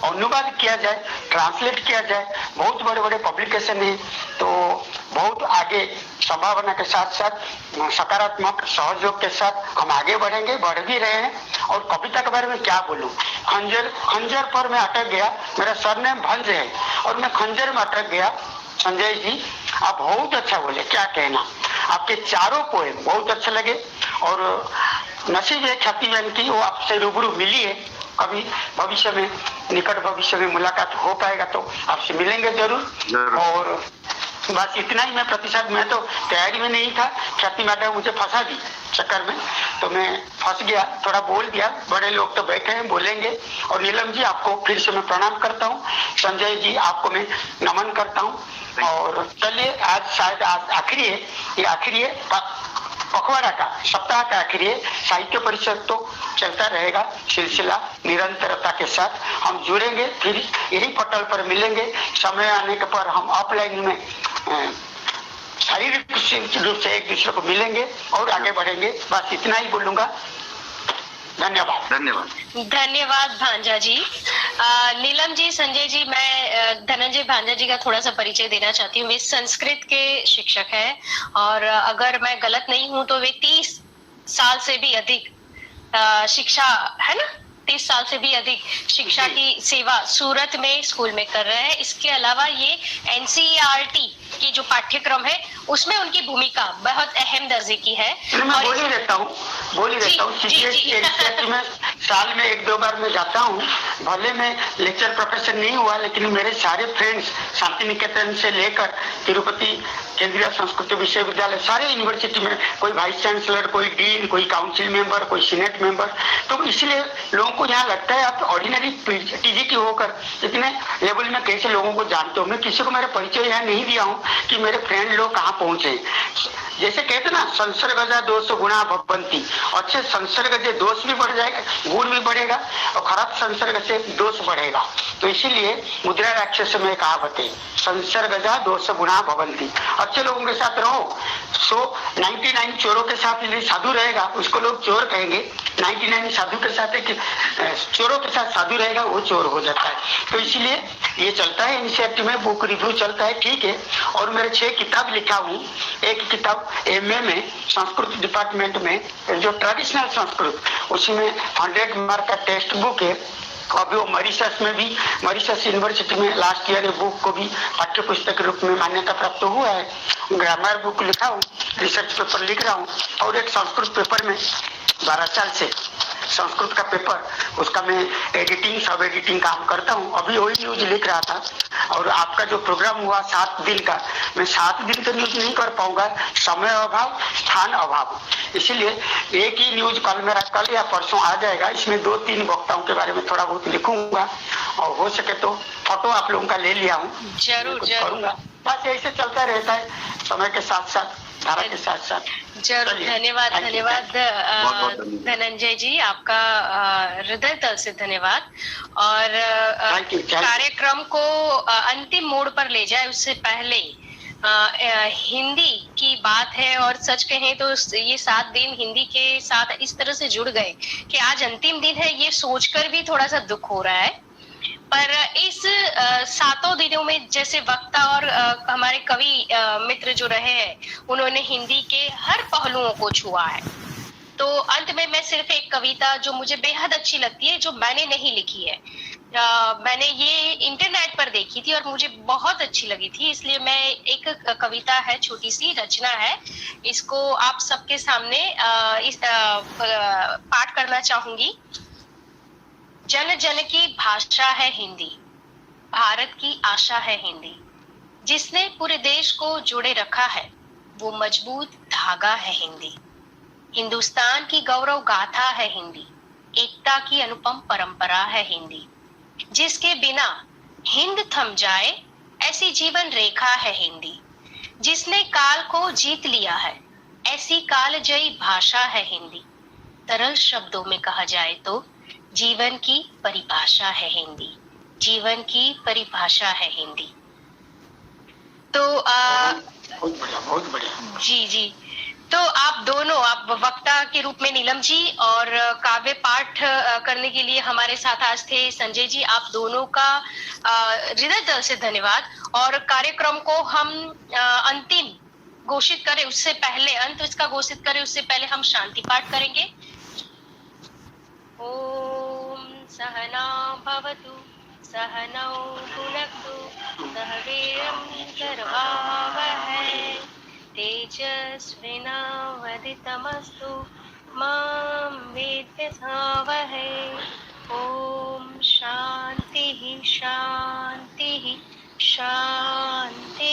S5: अनुवाद किया जाए, ट्रांसलेट किया जाए, बहुत बड़े बड़े पब्लिकेशन है। तो बहुत आगे संभावना के साथ साथ सकारात्मक सहयोग के साथ हम आगे बढ़ेंगे, बढ़ भी रहे हैं। और कविता के बारे में क्या बोलूं, खंजर पर मैं अटक गया, मेरा सरनेम भंज है और मैं खंजर में अटक गया। संजय जी आप बहुत अच्छा बोले, क्या कहना, आपके चारों पोएम बहुत अच्छे लगे। और नसीब है ख्याति बहन की, वो आपसे रूबरू मिली है, कभी भविष्य में, निकट भविष्य में मुलाकात हो पाएगा तो आपसे मिलेंगे जरूर। और बस इतना ही मैं प्रतिशत, मैं तो तैयारी में नहीं था, ख्याति मैडम मुझे फंसा दी चक्कर में, तो मैं फंस गया, थोड़ा बोल दिया। बड़े लोग तो बैठे हैं, बोलेंगे। और नीलम जी आपको फिर से मैं प्रणाम करता हूँ, संजय जी आपको मैं नमन करता हूँ। और चलिए आज शायद आज आखिरी है, ये आखिरी है पखवाड़ा का, सप्ताह का आखिरी है। साहित्य परिषद तो चलता रहेगा, सिलसिला निरंतरता के साथ हम जुड़ेंगे, फिर यही पटल पर मिलेंगे। समय आने के पर हम ऑफलाइन में शारीरिक रूप से एक दूसरे को मिलेंगे और आगे बढ़ेंगे। बस इतना ही बोलूंगा, धन्यवाद।
S4: धन्यवाद।
S1: धन्यवाद भांजा जी। नीलम जी, संजय जी, मैं धनंजय भांजा जी का थोड़ा सा परिचय देना चाहती हूँ। वे संस्कृत के शिक्षक हैं और अगर मैं गलत नहीं हूँ तो वे 30 साल से भी अधिक शिक्षा, है ना, 30 साल से भी अधिक शिक्षा की सेवा सूरत में स्कूल में कर रहे हैं। इसके अलावा ये NCERT की जो पाठ्यक्रम है उसमें उनकी भूमिका बहुत अहम दर्जे की है।
S5: मैं बोल ही रहता हूँ CPSC में साल में 1-2 बार मैं जाता हूँ। भले में लेक्चर प्रोफेसर नहीं हुआ, लेकिन मेरे सारे फ्रेंड्स शांति निकेतन से लेकर तिरुपति केंद्रीय संस्कृत विश्वविद्यालय, सारे यूनिवर्सिटी में, कोई वाइस चांसलर, कोई डीन, कोई काउंसिल मेंबर, कोई सीनेट मेंबर, तो इसलिए लोगों को यहाँ लगता है आप ऑर्डिनरी TGT होकर इतने लेवल में कैसे लोगों को जानते हो। मैं किसी को मेरा परिचय यहाँ नहीं दिया हूँ कि मेरे फ्रेंड लोग कहाँ पहुंचे। जैसे कहते ना, संसर्गजा दोष गुणा भवन्ति, अच्छे संसर्ग से दोष भी बढ़ जाएगा, गुण भी बढ़ेगा, और खराब संसर्ग से दोष बढ़ेगा। तो इसीलिए मुद्रा राक्षस में कहावत है, संसर्गजा दोष गुणा भवन्ति। अच्छे लोगों के साथ रहो, 99 चोरों के साथ यदि साधु रहेगा उसको लोग चोर कहेंगे, 99 साधु के साथ चोरों के साथ साधु रहेगा वो चोर हो जाता है। तो इसीलिए ये चलता है, इनिशिएटिव में बुक रिव्यू चलता है, ठीक है। और मेरे 6 किताब लिखा हूँ। एक किताब MA में संस्कृत डिपार्टमेंट में जो ट्रेडिशनल संस्कृत, उसी में 100 मार्क का टेक्स्ट बुक है। अभी वो मॉरिशस में भी, मॉरिशस यूनिवर्सिटी में लास्ट ईयर बुक को भी पाठ्य पुस्तक के रूप में मान्यता प्राप्त हुआ है। ग्रामर बुक लिखा हूँ, रिसर्च पेपर लिख रहा हूँ, और एक संस्कृत पेपर में 12 साल से संस्कृत का पेपर, उसका मैं एडिटिंग सब एडिटिंग काम करता हूँ। अभी वही न्यूज लिख रहा था, और आपका जो प्रोग्राम हुआ 7 दिन का, मैं 7 दिन तो न्यूज नहीं कर पाऊंगा, समय अभाव, स्थान अभाव, इसीलिए एक ही न्यूज मेरा कल या परसों आ जाएगा। इसमें 2-3 वक्ताओं के बारे में थोड़ा बहुत लिखूंगा, और हो सके तो फोटो आप लोगों का ले लिया हूँ,
S1: जरूर
S5: करूंगा। बस ऐसे चलता रहता है, समय के साथ साथ, धारा के साथ साथ।
S1: जरूर, धन्यवाद। धन्यवाद धनंजय जी, आपका हृदय तल से धन्यवाद। और कार्यक्रम को अंतिम मोड़ पर ले जाए उससे पहले हिंदी की बात है, और सच कहें तो ये 7 दिन हिंदी के साथ इस तरह से जुड़ गए कि आज अंतिम दिन है, ये सोचकर भी थोड़ा सा दुख हो रहा है। पर इस 7 दिनों में जैसे वक्ता और हमारे कवि मित्र जो रहे हैं, उन्होंने हिंदी के हर पहलुओं को छुआ है। तो अंत में मैं सिर्फ एक कविता जो मुझे बेहद अच्छी लगती है, जो मैंने नहीं लिखी है, मैंने ये इंटरनेट पर देखी थी और मुझे बहुत अच्छी लगी थी, इसलिए मैं एक कविता है, छोटी सी रचना है, इसको आप सबके सामने पाठ करना चाहूंगी। जन जन की भाषा है हिंदी, भारत की आशा है हिंदी, जिसने पूरे देश को जोड़े रखा है वो मजबूत धागा है हिंदी। हिंदुस्तान की गौरव गाथा है हिंदी, एकता की अनुपम परंपरा है हिंदी, जिसके बिना हिंद थम जाए ऐसी जीवन रेखा है हिंदी, जिसने काल को जीत लिया है ऐसी कालजयी भाषा है हिंदी। तरल शब्दों में कहा जाए तो जीवन की परिभाषा है हिंदी, जीवन की परिभाषा है हिंदी। तो
S5: बहुत बढ़िया।
S1: जी, तो आप दोनों, आप वक्ता के रूप में नीलम जी और काव्य पाठ करने के लिए हमारे साथ आज थे संजय जी, आप दोनों का हृदय तल से धन्यवाद। और कार्यक्रम को हम अंतिम घोषित करें उससे पहले, अंत इसका घोषित करें उससे पहले हम शांति पाठ करेंगे। ओम सहना भवतु सहनौ भुनक्तु सह वीर्यं करवावहै तेजस्विनावधितमस्तु मा विद्विषावहै। ओम शांति शांति शांति।